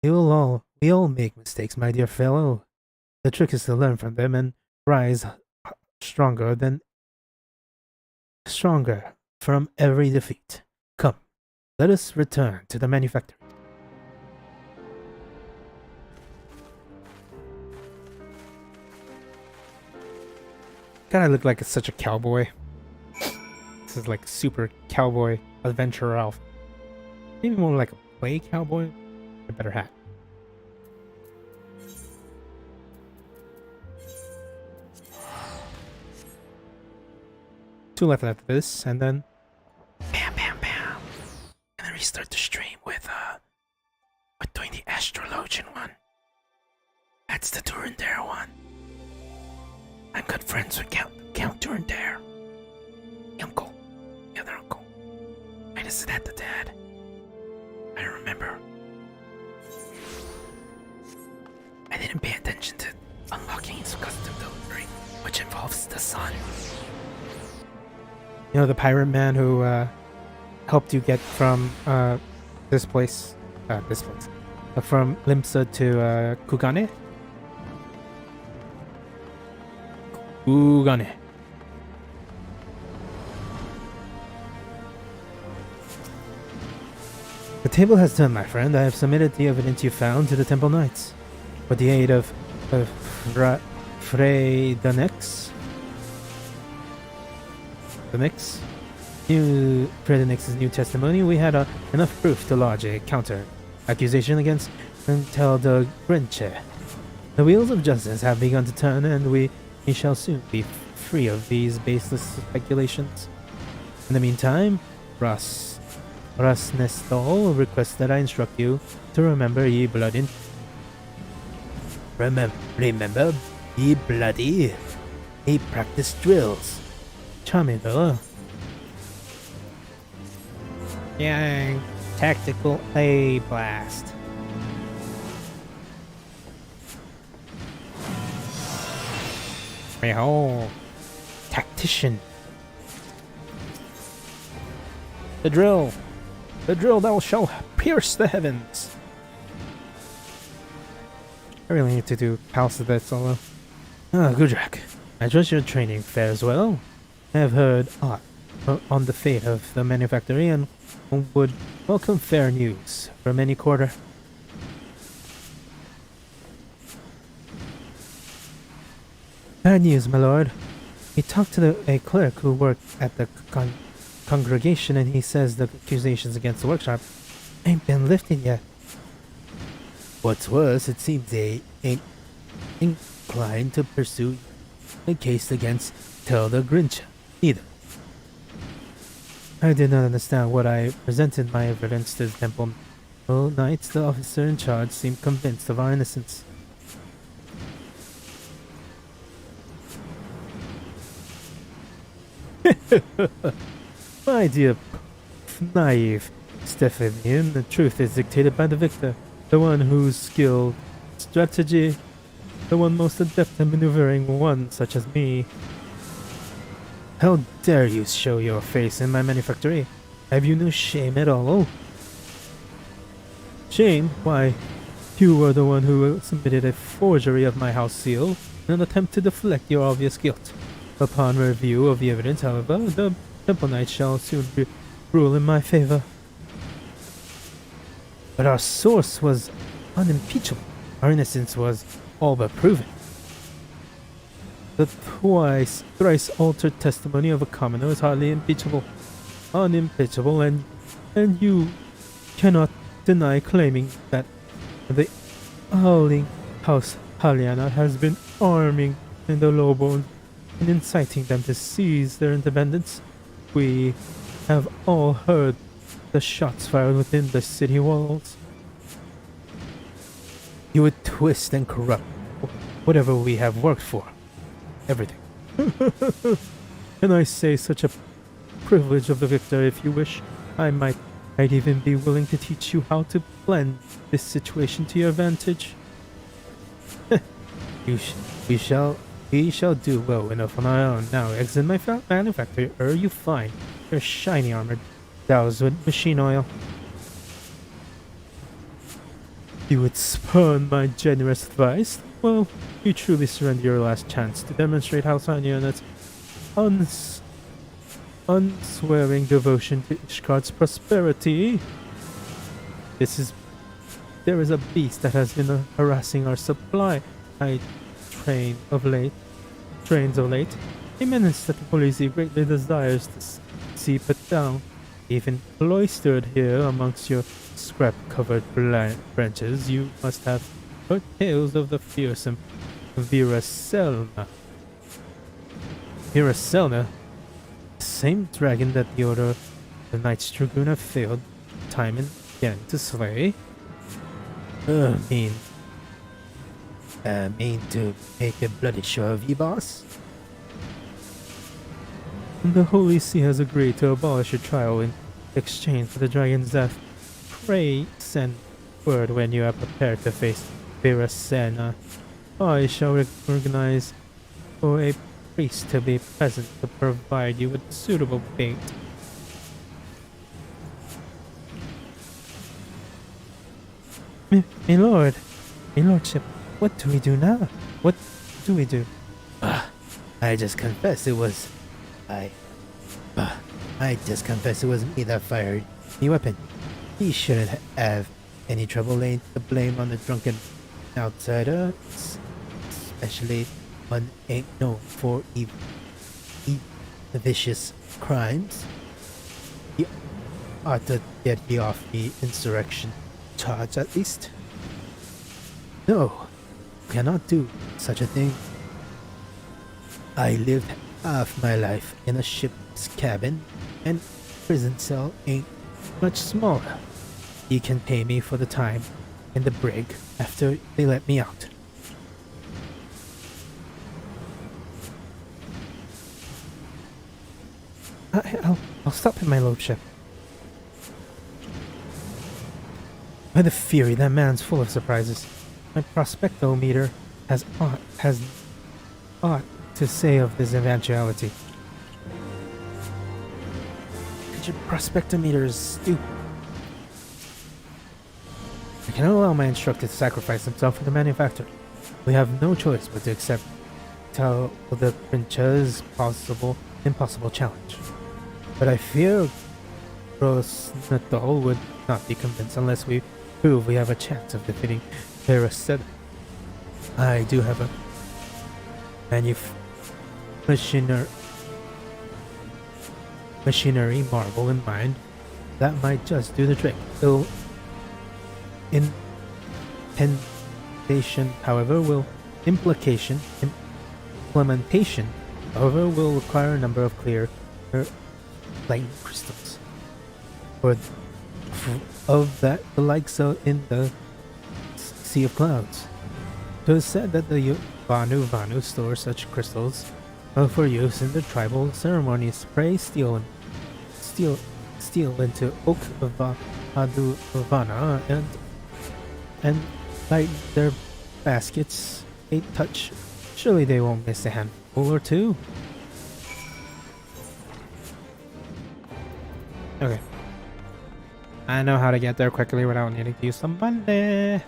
We all make mistakes, my dear fellow. The trick is to learn from them and rise stronger from every defeat. Come, let us return to the manufactory. God, I look like such a cowboy. This is like super cowboy adventurer outfit. Maybe more like a play cowboy. A better hat. Two left after this, and then bam, bam, bam. And then restart the stream with doing the Astrologian one. That's the Durandare one. I'm good friends with Count Durandare. Uncle. The other uncle. Wait, is that the dad? I don't remember. I didn't pay attention to unlocking It's custom delivery, which involves the sun. You know, the pirate man who helped you get from this place, from Limsa to Kugane? Kugane. The table has turned, my friend. I have submitted the evidence you found to the Temple Knights. With the aid of Fredenix's new testimony, we had enough proof to lodge a counter accusation against Tel de Grinche. The wheels of justice have begun to turn, and we shall soon be free of these baseless speculations. In the meantime, Russ Nestor requests that I instruct you to remember ye bloody. Remember, ye bloody. He practiced drills. Charming fella. Yang tactical A blast. Behold, tactician. The drill that shall pierce the heavens. I really need to do Palace of that solo. Ah, Gudrak, I trust your training fares well. I have heard aught on the fate of the manufactory and would welcome fair news from any quarter. Bad news, my lord. We talked to a clerk who worked at the congregation, and he says the accusations against the workshop ain't been lifted yet. What's worse, it seems they ain't inclined to pursue a case against Tilda Grinch either. I did not understand what I presented my evidence to the temple. Knights, the officer in charge, seemed convinced of our innocence. My dear, naive Stephanian, the truth is dictated by the victor, the one whose skill, strategy, the one most adept in maneuvering one such as me. How dare you show your face in my manufactory? Have you no shame at all? Shame? Why, you were the one who submitted a forgery of my house seal in an attempt to deflect your obvious guilt. Upon review of the evidence, however, the Temple Knights shall soon rule in my favor. But our source was unimpeachable. Our innocence was all but proven. The thrice altered testimony of a commoner is hardly impeachable. Unimpeachable, and you cannot deny claiming that the Howling House Haliana has been arming in the lowborn and inciting them to seize their independence. We have all heard the shots fired within the city walls. You would twist and corrupt whatever we have worked for. Everything. And I say such a privilege of the victor. If you wish, I'd even be willing to teach you how to blend this situation to your advantage. We shall do well enough on our own. Now exit my manufactory, or you find your shiny armor doused with machine oil. You would spurn my generous advice? Well, you truly surrender your last chance to demonstrate how Sonya and its unswearing devotion to Ishgard's prosperity. There is a beast that has been harassing our supply. Trains of late. A menace that the police greatly desires to see put down. Even cloistered here amongst your scrap-covered branches, you must have heard tales of the fearsome Viraselna. Viraselna? The same dragon that the Order of the Knights Dragoon have failed time and again to slay? Mean to make a bloody show of you, boss? The Holy See has agreed to abolish your trial in exchange for the dragon's death. Pray send word when you are prepared to face Virasena. I shall organize for a priest to be present to provide you with suitable bait. My lord, my lordship, what do we do now? What do we do? I just confess it was... I... I just confess it was me that fired the weapon. He shouldn't have any trouble laying the blame on the drunken outsider, especially one ain't known for vicious crimes. He ought to get you off the insurrection charge at least. No, cannot do such a thing. I lived half my life in a ship's cabin, and prison cell ain't much smaller. You can pay me for the time in the brig after they let me out. I'll stop at my lordship. By the fury, that man's full of surprises. My prospectometer has aught to say of this eventuality. Could your prospectometer is stupid. I cannot allow my instructor to sacrifice himself for the manufacturer. We have no choice but to accept the Prince's impossible challenge. But I fear Grosnatal would not be convinced unless we prove we have a chance of defeating Veraceda. I do have a machinery marvel in mind that might just do the trick. Though implementation, however, will require a number of clear lightning crystals. Of that, the likes in the Sea of Clouds. It is said that the Vanu store such crystals for use in the tribal ceremonies. Pray steal into Oak Vana and light their baskets a touch. Surely they won't miss a handful or two. Okay. I know how to get there quickly without needing to use some money.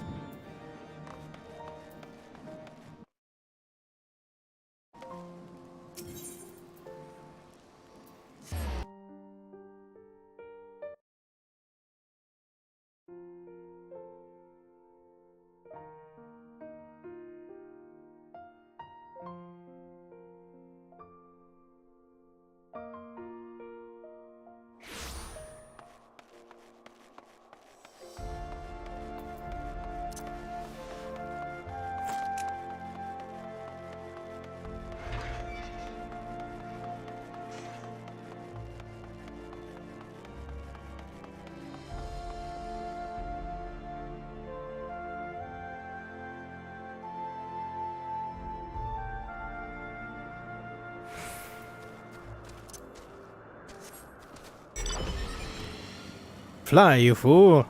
Fly, you fool!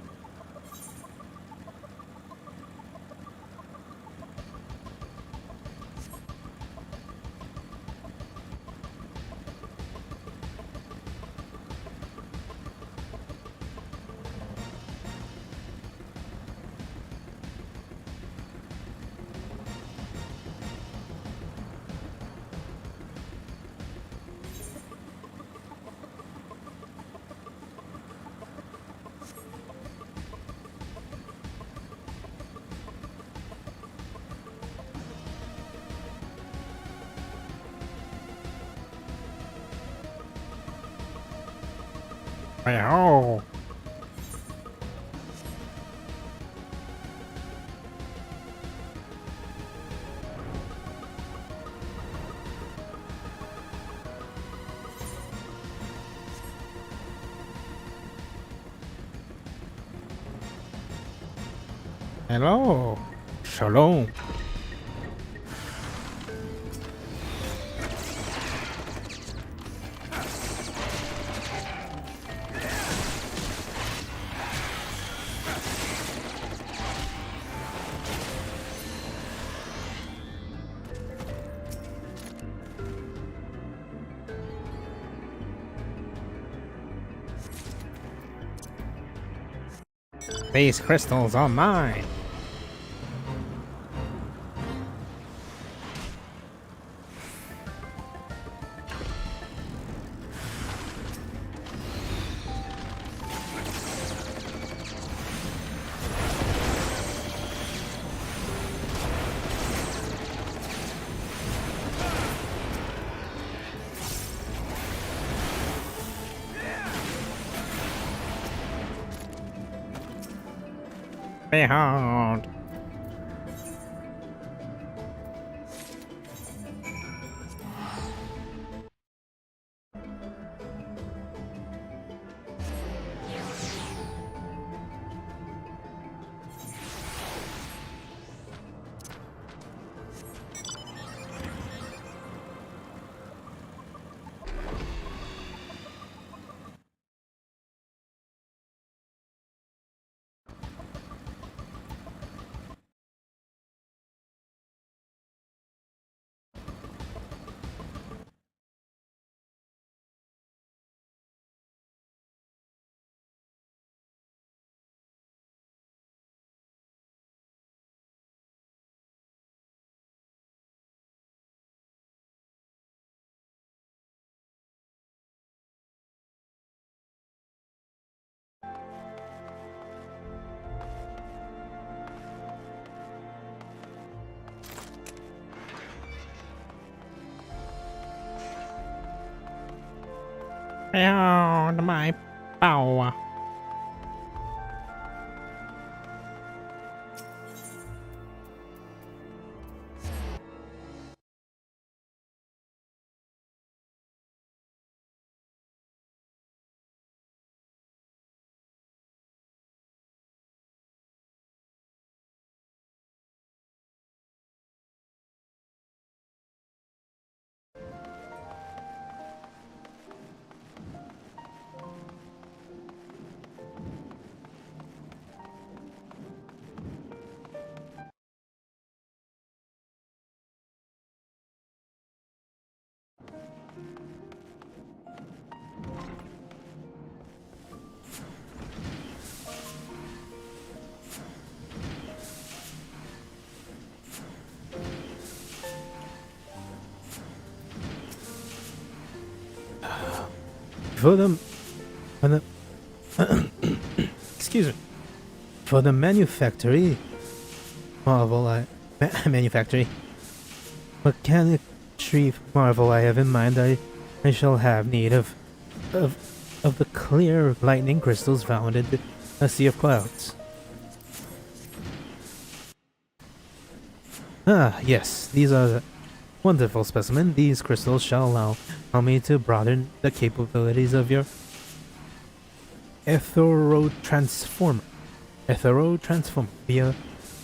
Wow. Hello. Shalom. These crystals are mine. Behold. Behold my power. For the excuse me. For the manufactory manufactory mechanistry marvel I have in mind, I shall have need of the clear lightning crystals found in a sea of clouds. Ah, yes, these are the wonderful specimen. These crystals shall allow me to broaden the capabilities of your Etherotransformer via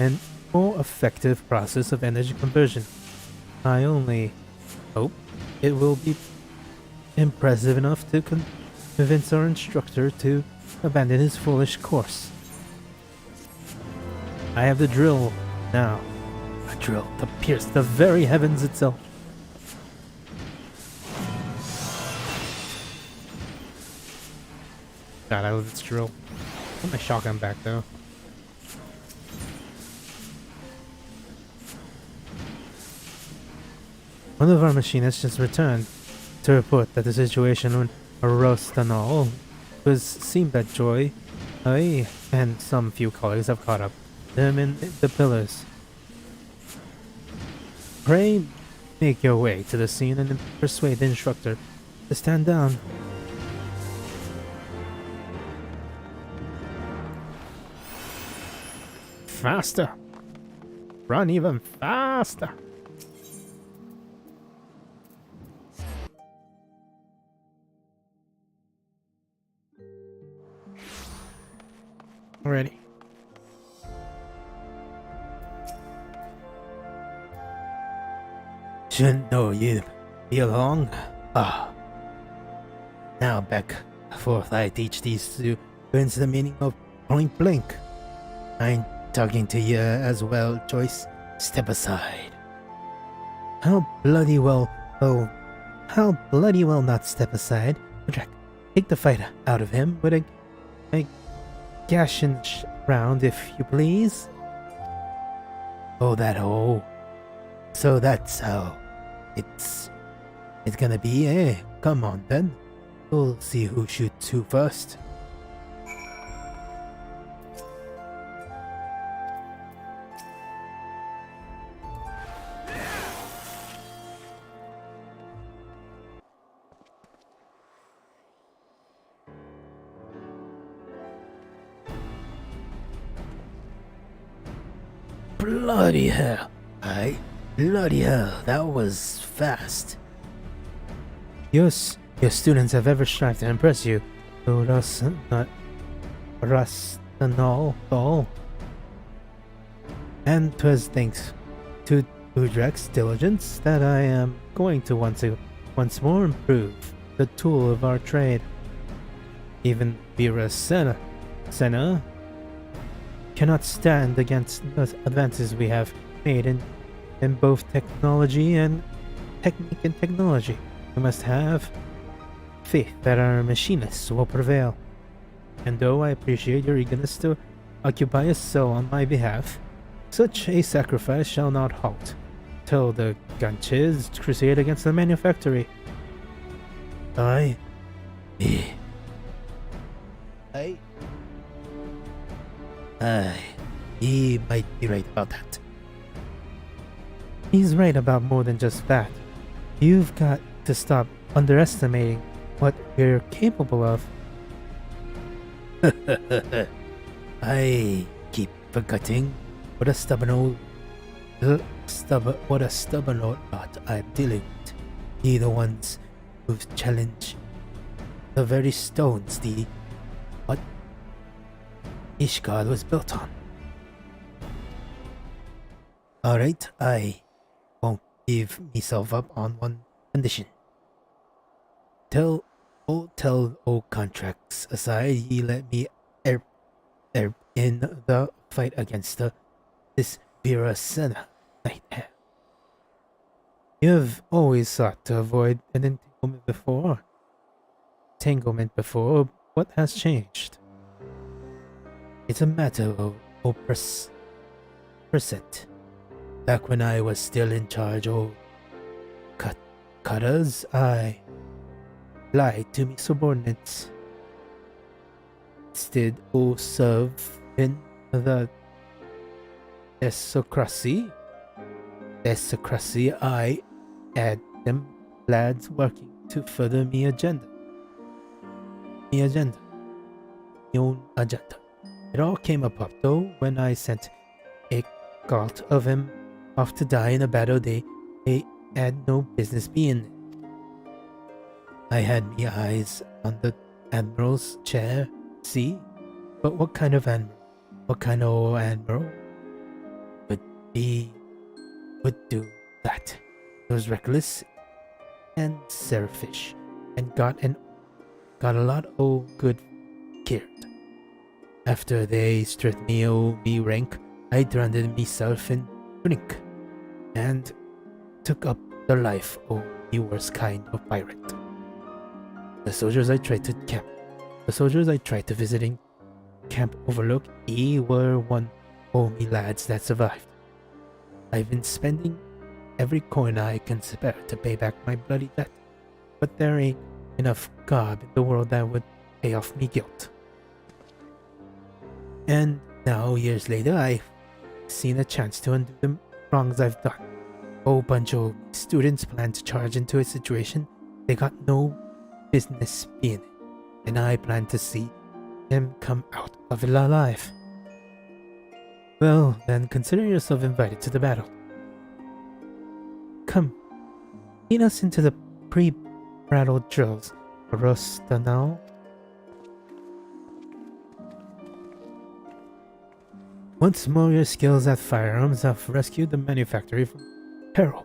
an more effective process of energy conversion. I only hope it will be impressive enough to convince our instructor to abandon his foolish course. I have the drill now. A drill to pierce the very heavens itself. God, I love this drill. Put my shotgun back though. One of our machinists just returned to report that the situation arose and all was seemed that Joy, I, and some few colleagues have caught up them in the pillars. Pray make your way to the scene and persuade the instructor to stand down. Faster! Run even faster! Ready. Shouldn't know you'd be along. Ah. Now back forth I teach these students the meaning of point blank. I ain't talking to you as well, Joyce. Step aside. How bloody well not step aside. Jack, take the fight out of him with a gashing round, if you please. Oh, that hole. So that's how it's gonna be, eh? Come on then. We'll see who shoots who first. Bloody hell. Bloody hell, that was fast. Your students have ever strived to impress you. So all. And 'twas thanks to Udrek's diligence that I am going to once more improve the tool of our trade. Even Vera Senna cannot stand against the advances we have made in both technology and technique and technology. We must have faith that our machinists will prevail. And though I appreciate your eagerness to occupy a cell on my behalf, such a sacrifice shall not halt till the Gunches crusade against the manufactory. He might be right about that. He's right about more than just that. You've got to stop underestimating what we're capable of. I keep forgetting what a stubborn old lot I'm dealing with. He the ones who've challenged the very stones what Ishgard was built on. Alright, I won't give myself up on one condition. Tell old contracts aside, he let me in the fight against this Vera Senna night. You have always sought to avoid an entanglement before. What has changed? It's a matter of percent. Back when I was still in charge of cutters, I lied to me subordinates. Instead of serve in the desocracy, I had them lads working to further my own agenda. It all came apart though when I sent a cult of him off to die in a battle they had no business being in. I had my eyes on the admiral's chair, see? But what kind of admiral? What kind of admiral would do that? He was reckless and selfish and got a lot of good cared. After they stripped me of me rank, I drowned myself in drink and took up the life of the worst kind of pirate. The soldiers I tried to visit in Camp Overlook, were one of me lads that survived. I've been spending every coin I can spare to pay back my bloody debt, but there ain't enough gob in the world that would pay off me guilt. And now, years later, I've seen a chance to undo the wrongs I've done. A whole bunch of students plan to charge into a situation they got no business being in, and I plan to see them come out of it alive. Well, then consider yourself invited to the battle. Come, lead us into the pre-battle drills, Rostanao. Once more, your skills at firearms have rescued the manufactory from peril.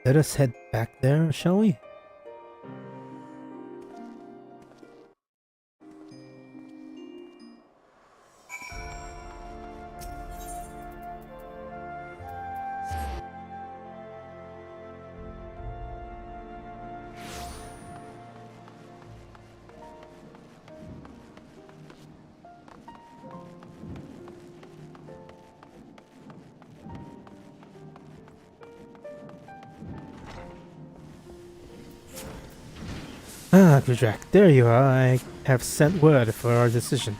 Let us head back there, shall we? Ah, Kudrak, there you are. I have sent word for our decision.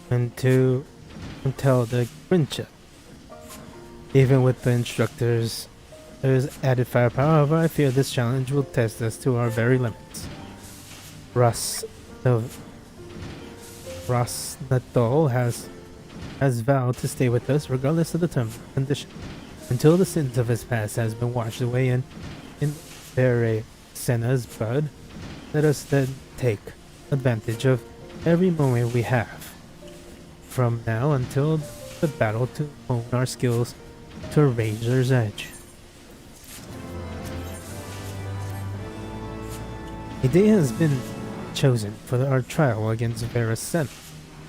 And to tell the Grincha. Even with the instructors, there's added firepower. However, I fear this challenge will test us to our very limits. Russ, the Ross Nathal has vowed to stay with us regardless of the term condition until the sins of his past has been washed away in Bere Senna's blood. Let us then take advantage of every moment we have from now until the battle to hone our skills to a razor's edge. A day has been chosen for our trial against Vera Senna.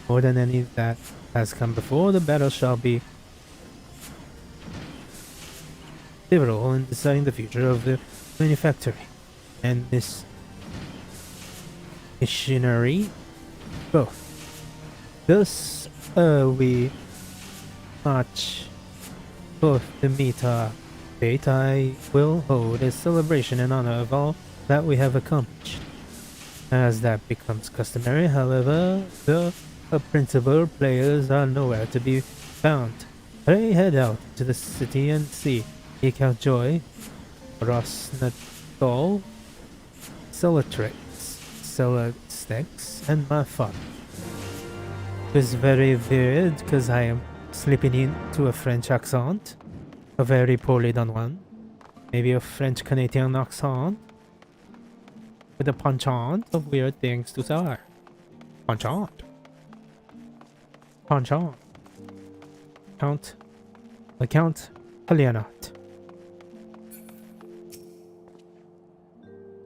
More than any that has come before, the battle shall be pivotal in deciding the future of the manufactory and this machinery both. Thus, we march both to meet our fate. I will hold a celebration in honor of all that we have accomplished. As that becomes customary, however, the principal players are nowhere to be found. Pray head out to the city and see Joy, Rosnathal, Celastex, and my father. It was very weird because I am slipping into a French accent, a very poorly done one, maybe a French Canadian accent, with a penchant of weird things to say. Penchant. Penchant. Count Alienat.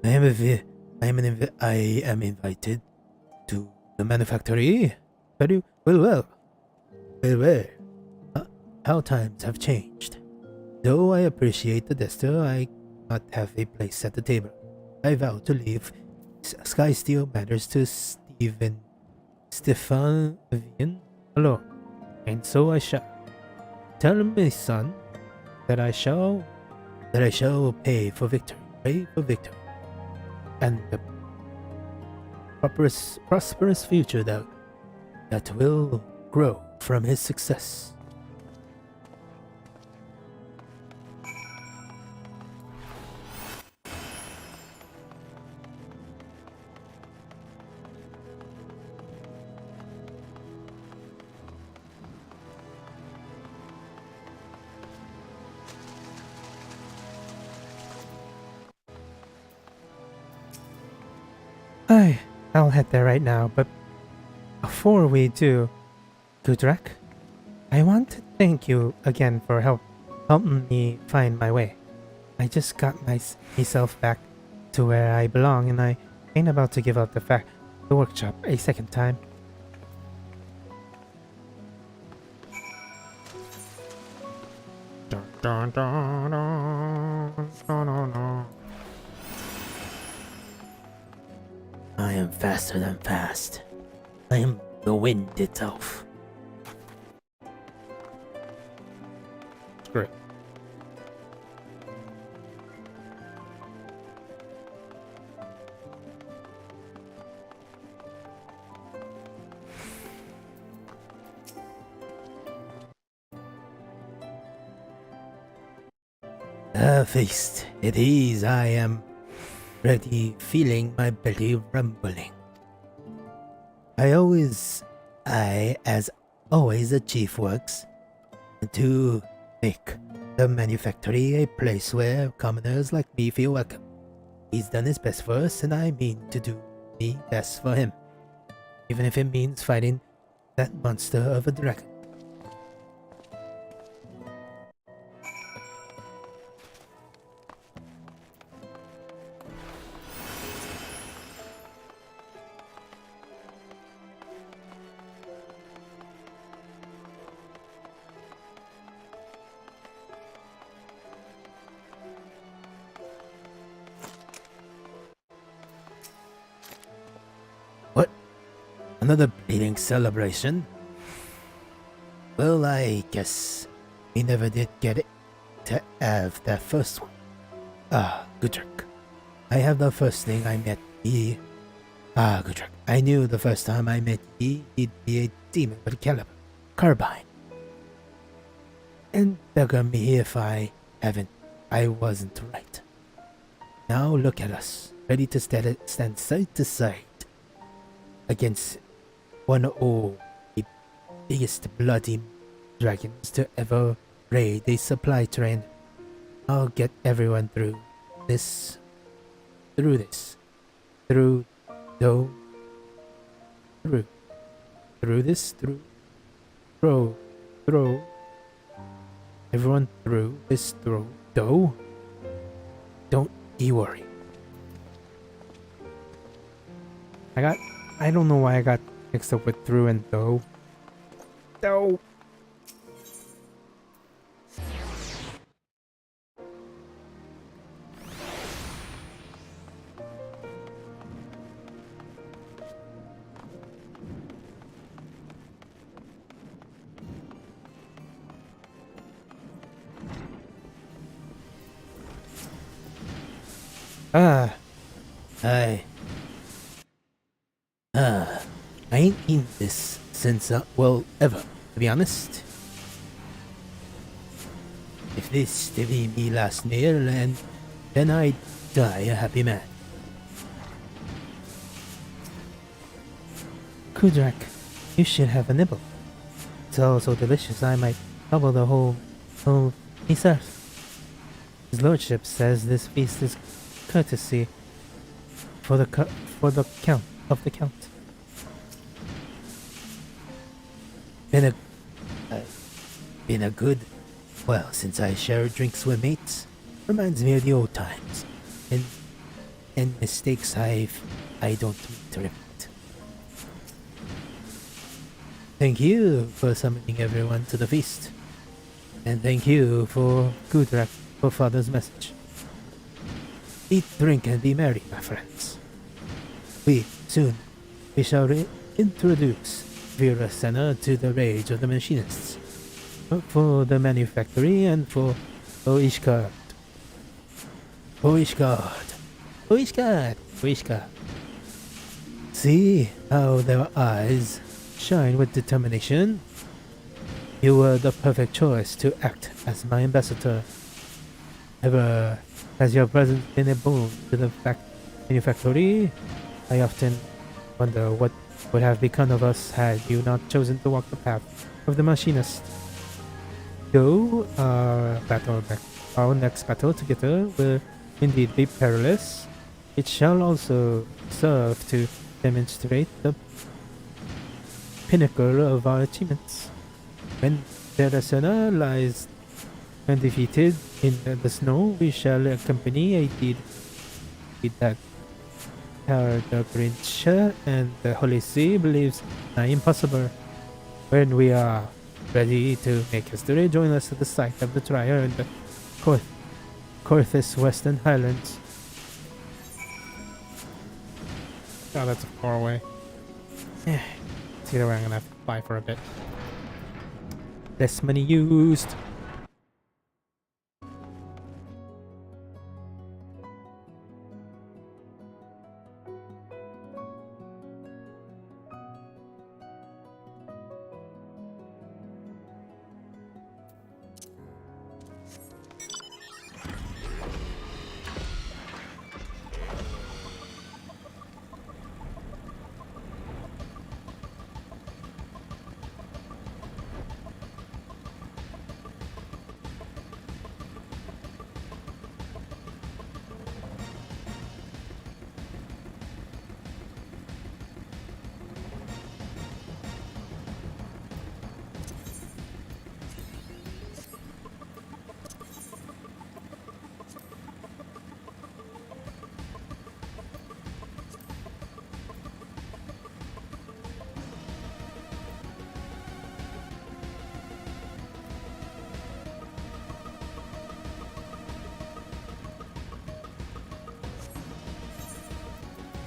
I am invited to the manufactory. Very well. How times have changed. Though I appreciate the Dester, I not have a place at the table. I vow to leave Sky Steel matters to Stefan Vian alone, and so I shall. Tell me, son, that I shall pay for victory, and the prosperous future that will grow from his success. I'll head there right now, but before we do, Gudrak, I want to thank you again for helping me find my way. I just got myself back to where I belong, and I ain't about to give up the workshop a second time. Dun, dun, dun, dun, dun, dun, dun. I am faster than fast. I am the wind itself. Great. Feast it is. I am ready, feeling my belly rumbling. As always, the chief works to make the manufactory a place where commoners like me feel welcome. He's done his best for us, and I mean to do me best for him, even if it means fighting that monster of a dragon. Another bleeding celebration? Well, I guess we never did get it to have that first one. Ah, Gudrik. I have the first thing I met Ah, Gudrak, I knew the first time I met ye, he'd be a demon with a carbine. And bugger me if I wasn't right. Now look at us, ready to stand side to side against one of the biggest bloody dragons to ever raid a supply train. I'll get everyone through this, through this, through this, throw, everyone through this, though. Don't you worry. I don't know why I got mixed up with through and though. Though. Ah, I ain't eaten this since, well, ever, to be honest. If this to be me last meal, and then I'd die a happy man. Kudrak, you should have a nibble. It's all so delicious I might double the whole piece earth. His lordship says this feast is courtesy for the count. Been a good, well, since I share drinks with mates, reminds me of the old times, and mistakes I don't mean to repeat. Thank you for summoning everyone to the feast, and thank you for Gudrak for father's message. Eat, drink, and be merry, my friends. We shall introduce Vera Senna to the rage of the machinists, for the manufactory and for Oishgard. See how their eyes shine with determination? You were the perfect choice to act as my ambassador. Ever has your presence been a boon to the manufactory? I often wonder what would have become of us had you not chosen to walk the path of the machinist. Though our next battle together will indeed be perilous, it shall also serve to demonstrate the pinnacle of our achievements. When Terrasena lies undefeated in the snow, we shall accompany a deed that the Grinch and the Holy See believes nigh impossible. When we are ready to make history, join us at the site of the trial in the Corthus Western Highlands. Oh, that's far away. Yeah. It's either way, I'm gonna have to fly for a bit. Less money used.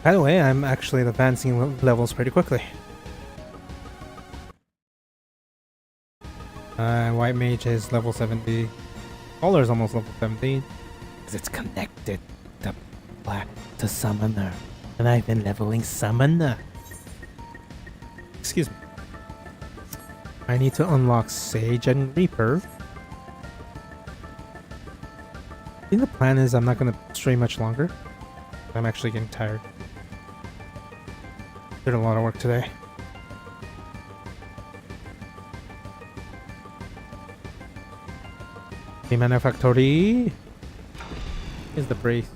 By the way, I'm actually advancing levels pretty quickly. White Mage is level 70. Color is almost level 70. Because it's connected to Summoner. And I've been leveling summon. Excuse me. I need to unlock Sage and Reaper. I think the plan is I'm not going to stream much longer. I'm actually getting tired. Did a lot of work today. The Manufactory. Here's the brace.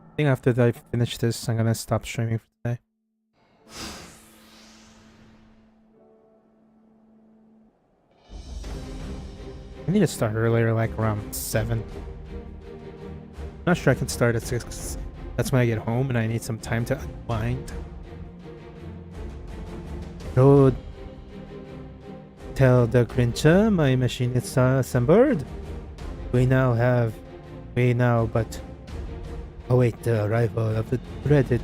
I think after I finish this, I'm gonna stop streaming for today. I need to start earlier, like around 7. Not sure I can start at 6. That's when I get home and I need some time to unwind. Road. Tell the Grincha my machine is assembled. We now but await the arrival of the dreaded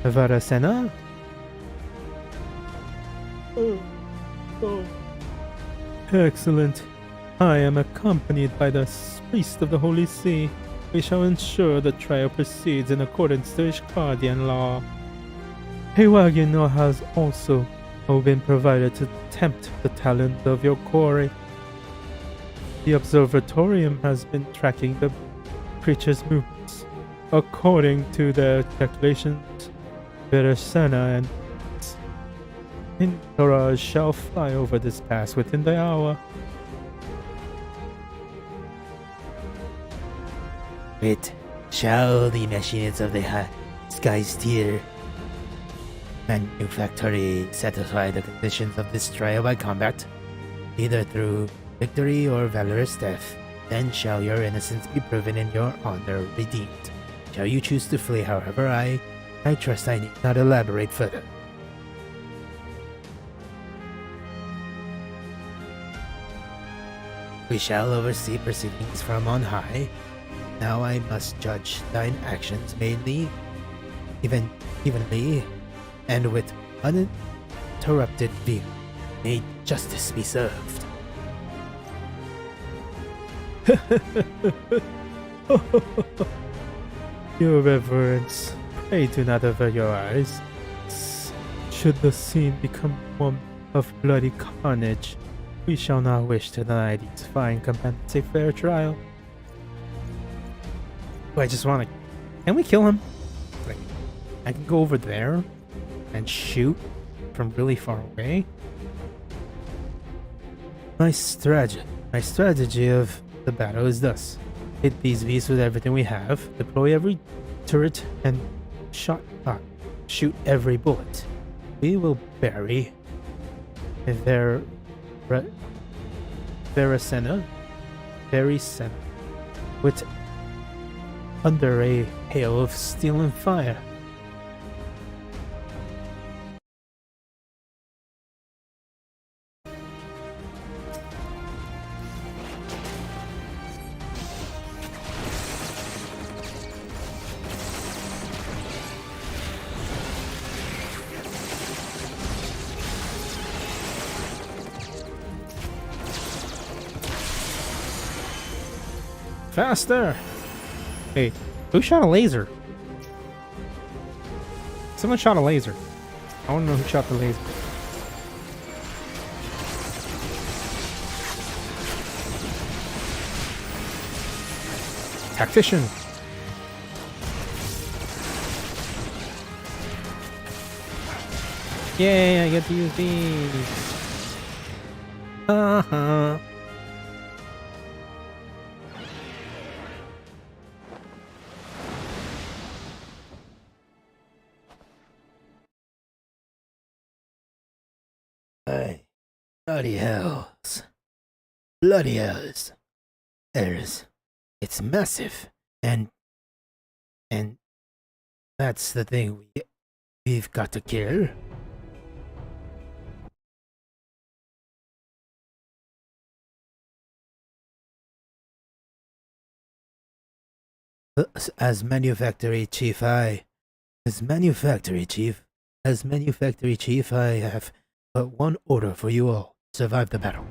Varasena. Excellent. I am accompanied by the priest of the Holy See. We shall ensure the trial proceeds in accordance to Ishkardian law. A wagon has also been provided to tempt the talent of your quarry. The observatorium has been tracking the creature's movements. According to their calculations, Virasena and Intoraj shall fly over this pass within the hour. Wait, shall the machines of the skies tier manufactory satisfy the conditions of this trial by combat, either through victory or valorous death, then shall your innocence be proven and your honor redeemed. Shall you choose to flee, however, I trust I need not elaborate further. We shall oversee proceedings from on high. Now I must judge thine actions mainly, evenly, and with uninterrupted view. May justice be served. Your reverence, pray do not avert your eyes. Should the scene become one of bloody carnage, we shall not wish to deny these fine combatants a fair trial. Oh, I just want to... Can we kill him? Like, I can go over there and shoot from really far away. My strategy of the battle is thus. Hit these beasts with everything we have, deploy every turret, and shoot every bullet. We will bury Varasena with under a hail of steel and fire. Faster! Hey, who shot a laser? Someone shot a laser. I want to know who shot the laser. Tactician. Yay, I get to use these. Uh-huh. Bloody hells. Bloody hells. It's massive. And that's the thing we've got to kill. As manufactory chief, I have but one order for you all. Survive the battle.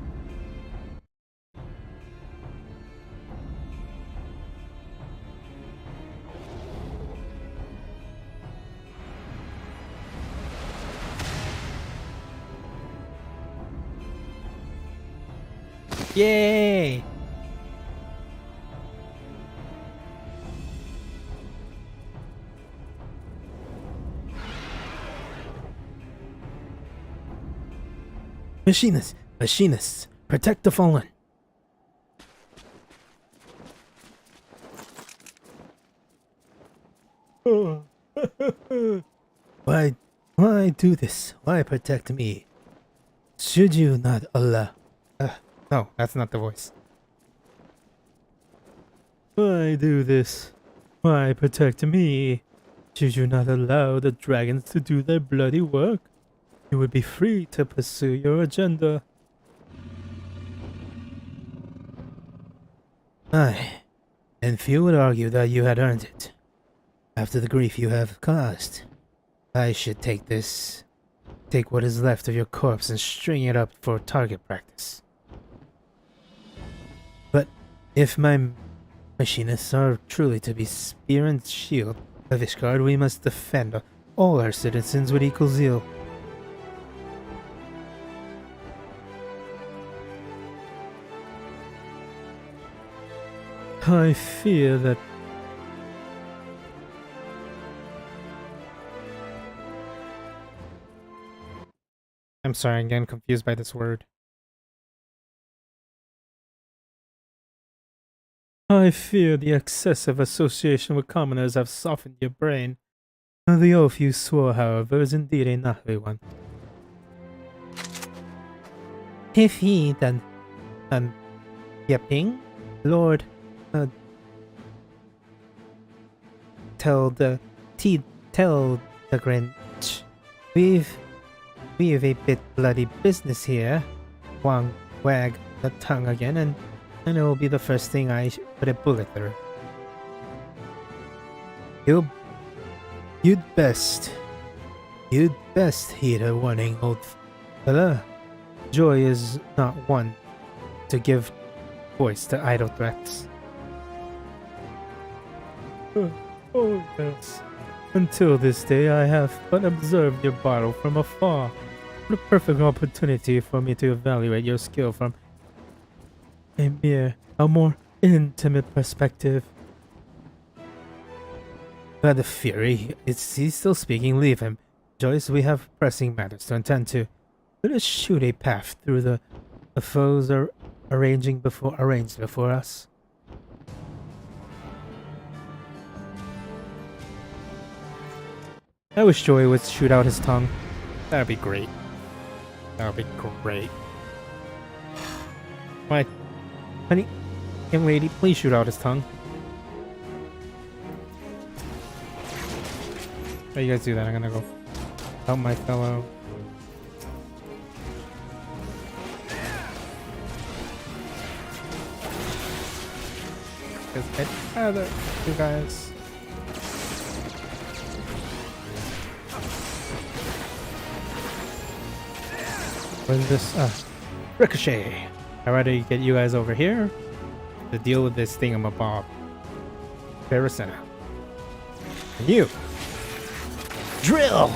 Yay! Machinists! Machinists! Protect the fallen! Why do this? Why protect me? Should you not allow... No, that's not the voice. Why do this? Why protect me? Should you not allow the dragons to do their bloody work? You would be free to pursue your agenda. Aye, and few would argue that you had earned it. After the grief you have caused, I should take what is left of your corpse and string it up for target practice. But if my machinists are truly to be spear and shield of Ishgard, we must defend all our citizens with equal zeal. I fear that I'm sorry, I'm getting confused by this word. I fear the excessive association with commoners have softened your brain. The oath you swore, however, is indeed a knightly one. If he then, Yeping, Lord, tell the Grinch, we've a bit bloody business here. Wang wag the tongue again, and it will be the first thing I put a bullet through. You'd best heed a warning, old fella. Joy is not one to give voice to idle threats. Oh yes. Until this day I have but observed your battle from afar. What a perfect opportunity for me to evaluate your skill from a more intimate perspective. By the Fury, he's still speaking. Leave him. Joyce, we have pressing matters to attend to. Let us shoot a path through the foes are arranged before us. I wish Joy would shoot out his tongue. That'd be great. That would be great. My honey, young lady, please shoot out his tongue. How you guys do that? I'm gonna go help my fellow. Because I'd rather you guys. Where's this? Ricochet. I'd rather get you guys over here to deal with this thingamabob. Parasena. And you. Drill!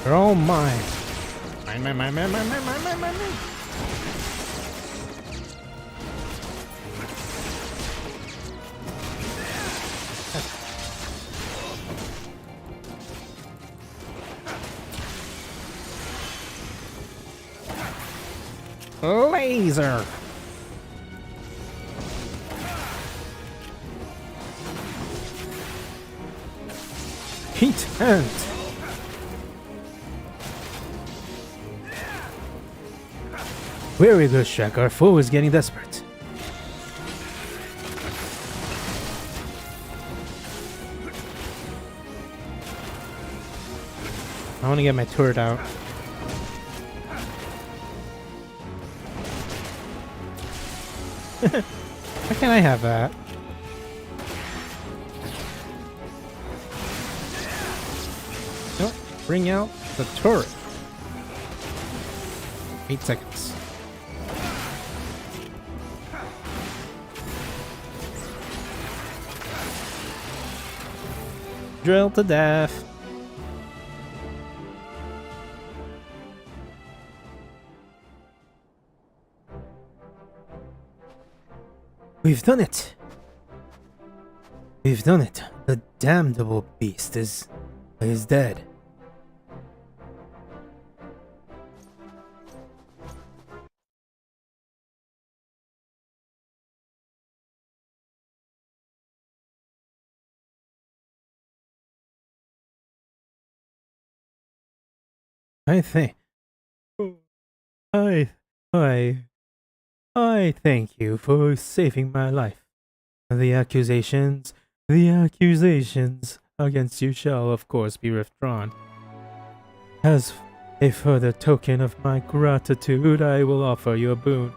They're all mine. Mine. Laser. Heat and Very good, Shaq. Our foe is getting desperate. I want to get my turret out. Why can't I have that? Bring out the turret. 8 seconds. Drill to death. We've done it. We've done it. The damnable beast is dead. I think. I, I, I thank you for saving my life. The accusations against you shall, of course, be withdrawn. As a further token of my gratitude, I will offer you a boon.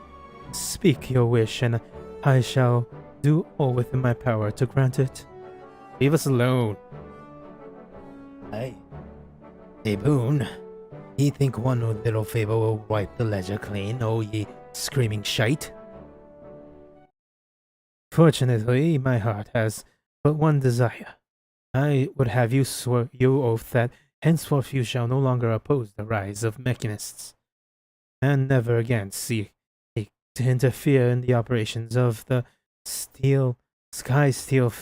Speak your wish, and I shall do all within my power to grant it. Leave us alone. Aye. A boon? Ye think one little favor will wipe the ledger clean, oh ye screaming shite? Fortunately, my heart has but one desire. I would have you swear your oath that henceforth you shall no longer oppose the rise of mechanists, and never again seek to interfere in the operations of the Sky Steel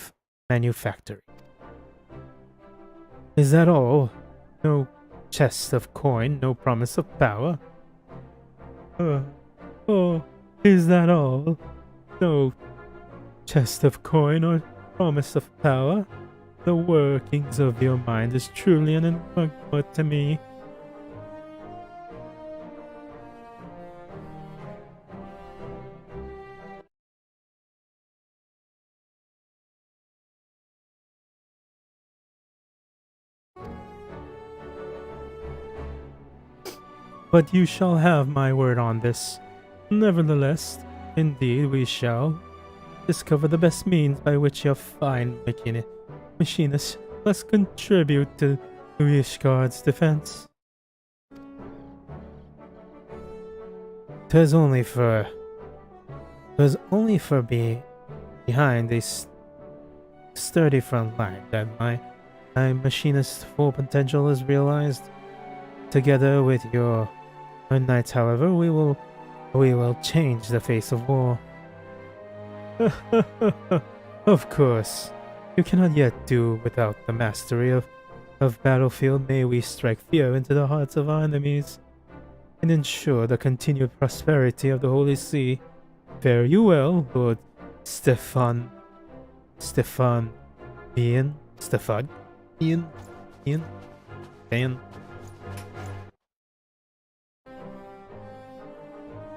Manufactory. Is that all? No chest of coin, no promise of power? Is that all? No chest of coin or promise of power? The workings of your mind is truly an enigma to me. But you shall have my word on this. Nevertheless, indeed we shall discover the best means by which your fine machinists must contribute to Ishgard's defense. 'Twas only for being behind this sturdy front line that my machinist's full potential is realized. Together with your knights, however, we will change the face of war. Of course, you cannot yet do without the mastery of battlefield. May we strike fear into the hearts of our enemies and ensure the continued prosperity of the Holy See. Fare you well, Lord Stefan. Ian.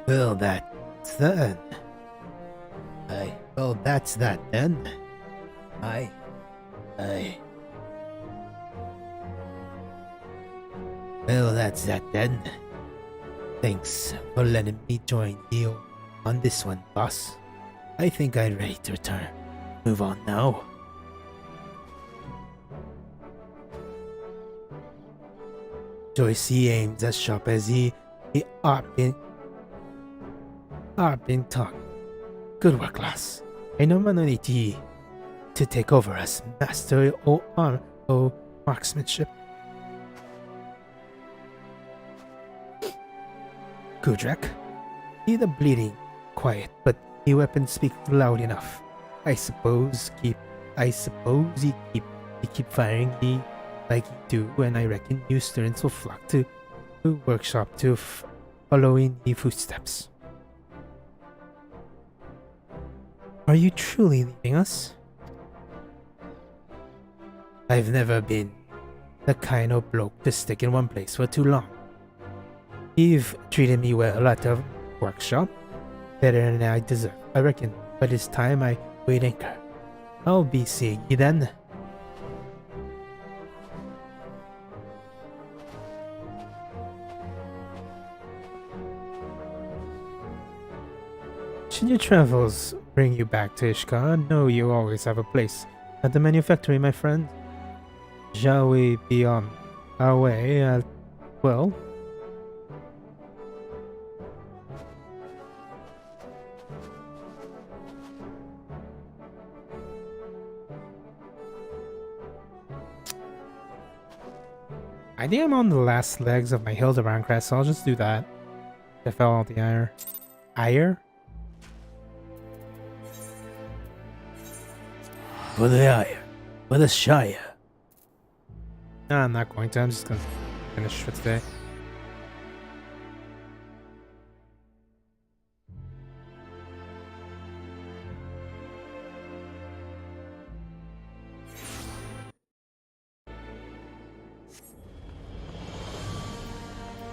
Well, that's that. Aye. Well, that's that then. Aye. Well, that's that then. Thanks for letting me join you on this one, boss. I think I'm ready to return. Move on now. Joyce he aims as sharp as he been taught. Good work, lass. I nominate to take over as master or marksmanship. Kudrak, he the bleeding quiet, but the weapon speaks loud enough. I suppose he keep firing the like he do, and I reckon new students will flock to workshop to follow in the footsteps. Are you truly leaving us? I've never been the kind of bloke to stick in one place for too long. You've treated me well at the workshop, better than I deserve, I reckon, but it's time I weighed anchor. I'll be seeing you then. Should your travels bring you back to Ishgard, know you always have a place at the manufactory, my friend. Shall we be on away at well. I think I'm on the last legs of my Hildebrand crest, so I'll just do that. I fell out the ire. Ire? For the Ire. For the Shire. No, I'm not going to. I'm just gonna finish for today.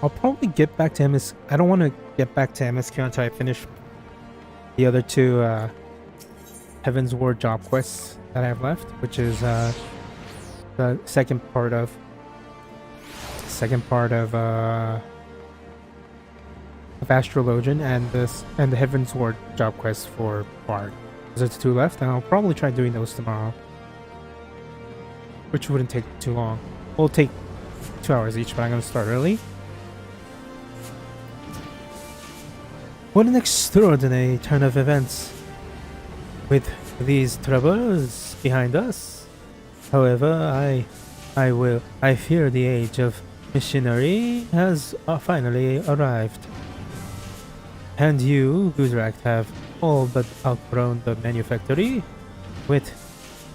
I'll probably get back to MS. I don't want to get back to MSQ until I finish the other two Heavensward job quests that I have left, which is the second part of Astrologian and the Heavensward job quest for Bard. There's two left, and I'll probably try doing those tomorrow, which wouldn't take too long. It'll take 2 hours each, but I'm gonna start early. What an extraordinary turn of events. With these troubles behind us. However, I fear the age of machinery has finally arrived. And you, Guzrak, have all but outgrown the manufactory. With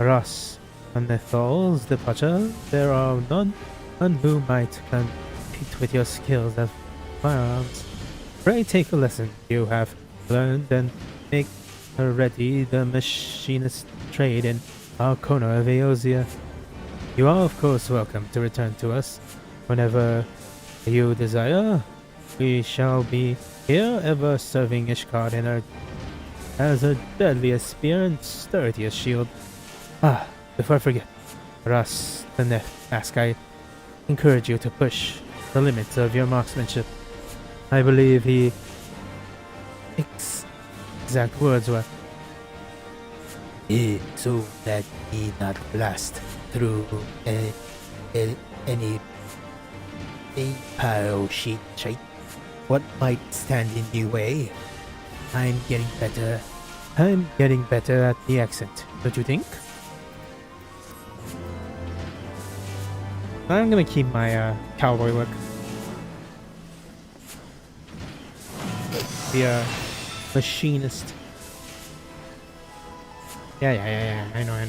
Ross and Nethal's departure, there are none who might compete with your skills as firearms. Pray take a lesson you have learned and make ready the machinist trade in our corner of Eosia. You are of course welcome to return to us whenever you desire. We shall be here ever serving Ishkard in her as a deadliest spear and sturdiest shield. Ah, before I forget, Ras the Nefmask, I encourage you to push the limits of your marksmanship. I believe he exact words were so that he not blast through any pile sheet shape. What might stand in the way? I'm getting better. I'm getting better at the accent, don't you think? I'm gonna keep my cowboy look. The machinist. Yeah. I know.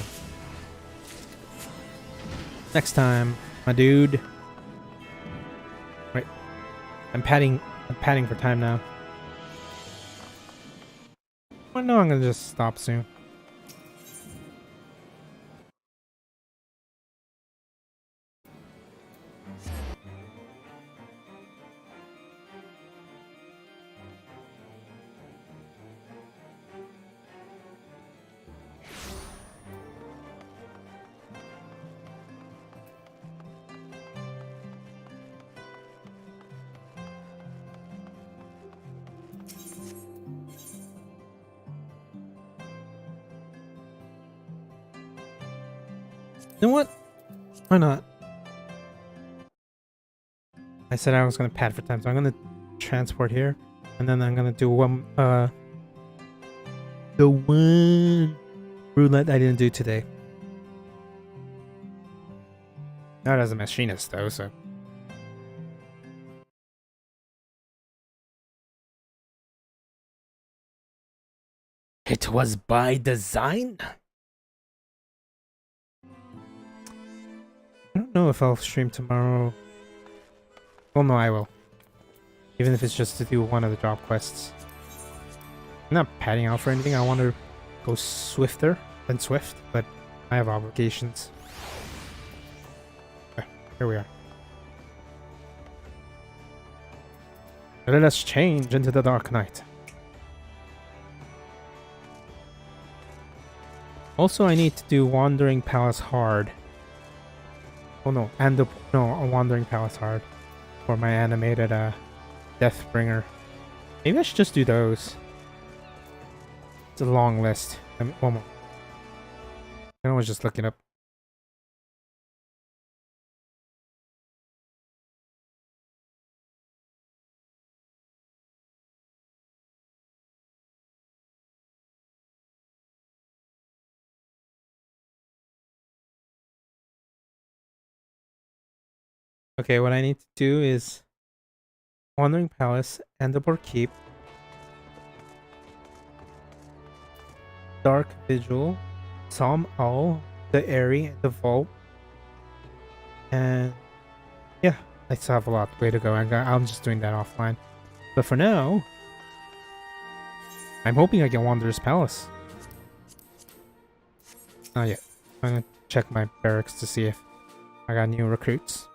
Next time, my dude. Wait, I'm padding for time now. Well, no, I'm gonna just stop soon. You know what? Why not? I said I was gonna pad for time, so I'm gonna transport here, and then I'm gonna do the one roulette I didn't do today. Not as a machinist though, so. It was by design? I don't know if I'll stream tomorrow. Well, no, I will. Even if it's just to do one of the job quests. I'm not padding out for anything. I want to go swifter than Swift, but I have obligations. Okay, here we are. Let us change into the Dark Knight. Also, I need to do Wandering Palace hard. Oh no, and a Wandering Palace hard for my animated Deathbringer. Maybe I should just do those. It's a long list. I mean, one more. I was just looking up Okay, what I need to do is Wandering Palace, Endor Keep, Dark Vigil, Psalm Owl, the Airy, the Vault, and yeah, I still have a lot way to go. I'm just doing that offline. But for now, I'm hoping I get Wanderer's Palace. Not yet. I'm gonna check my barracks to see if I got new recruits.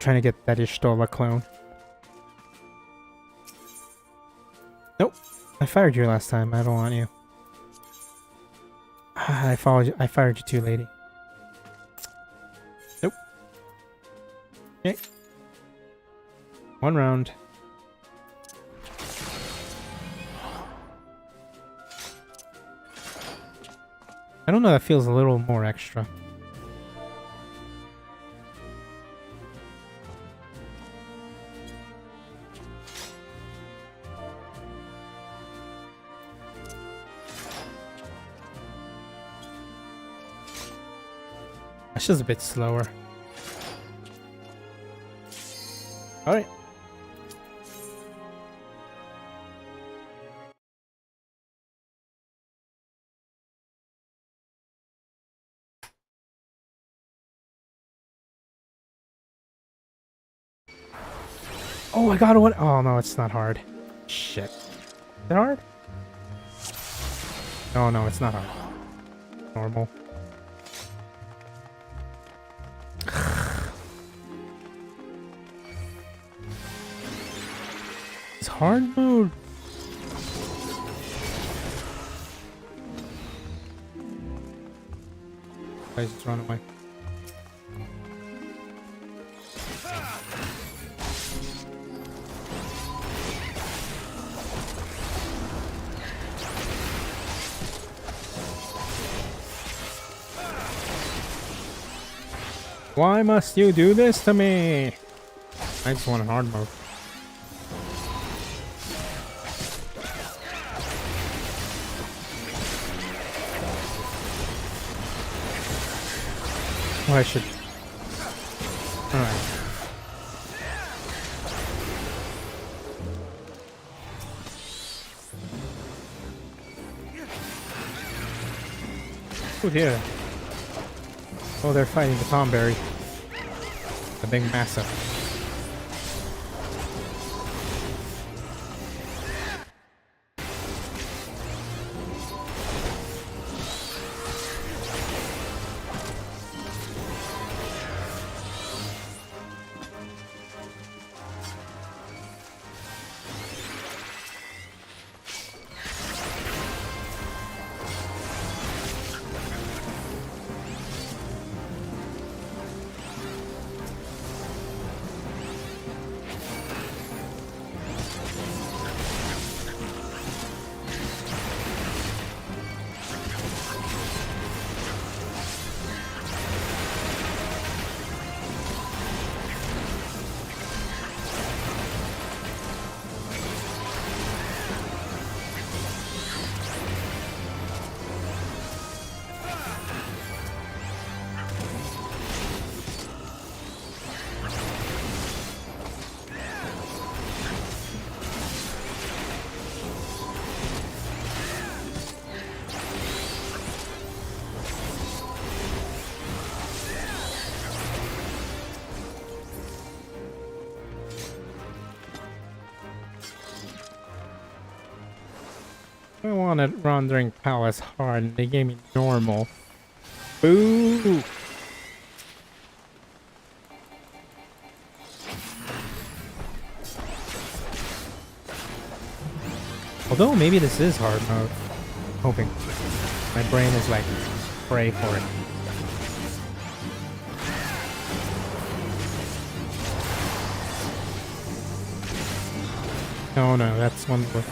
Trying to get that Ishtola clone. Nope. I fired you last time. I don't want you. I fired you too, lady. Nope. Okay. One round. I don't know, that feels a little more extra. It's just a bit slower. Alright. Oh, I got one. Oh no, it's not hard. Shit. Is it hard? Oh no, it's not hard. Normal. It's hard mode. I just run away. Why must you do this to me? I just want a hard mode. Oh, I should. Alright. Who's here? Oh, they're fighting the Tomberry. The big massa. I wanted Wandering Palace hard and they gave me normal. Boo! Although maybe this is hard mode. Hoping. My brain is like, pray for it. Oh no, that's one with.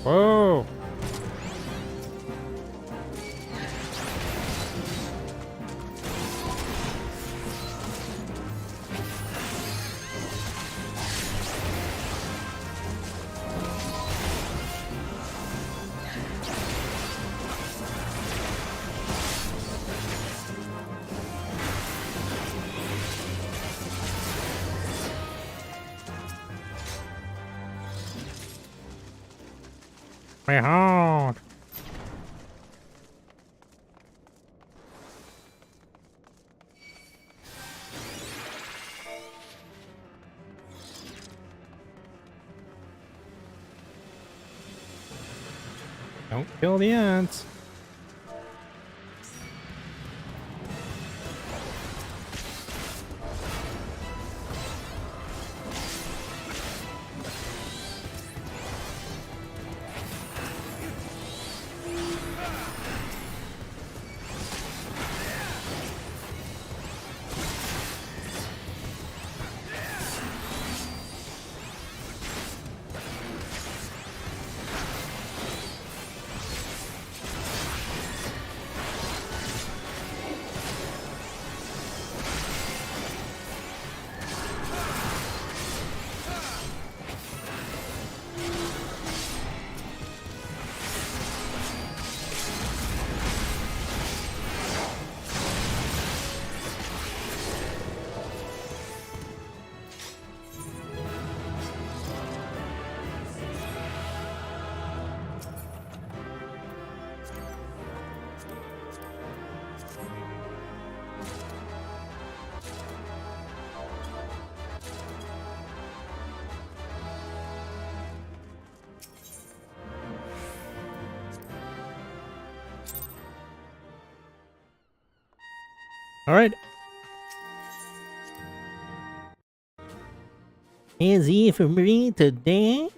Whoa! Behold! Don't kill the ants. All right. Is it for me today?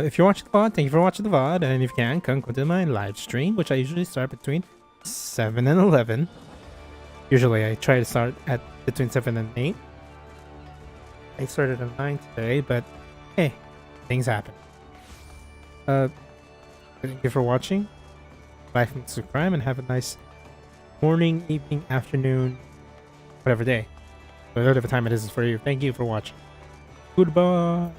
If you're watching the VOD, thank you for watching the VOD, and if you can, come to my live stream, which I usually start between 7 and 11. Usually I try to start at between 7 and 8. I started at 9 today, but hey, things happen. Thank you for watching. Like and subscribe, and have a nice morning, evening, afternoon, whatever day, whatever time it is for you. Thank you for watching. Goodbye.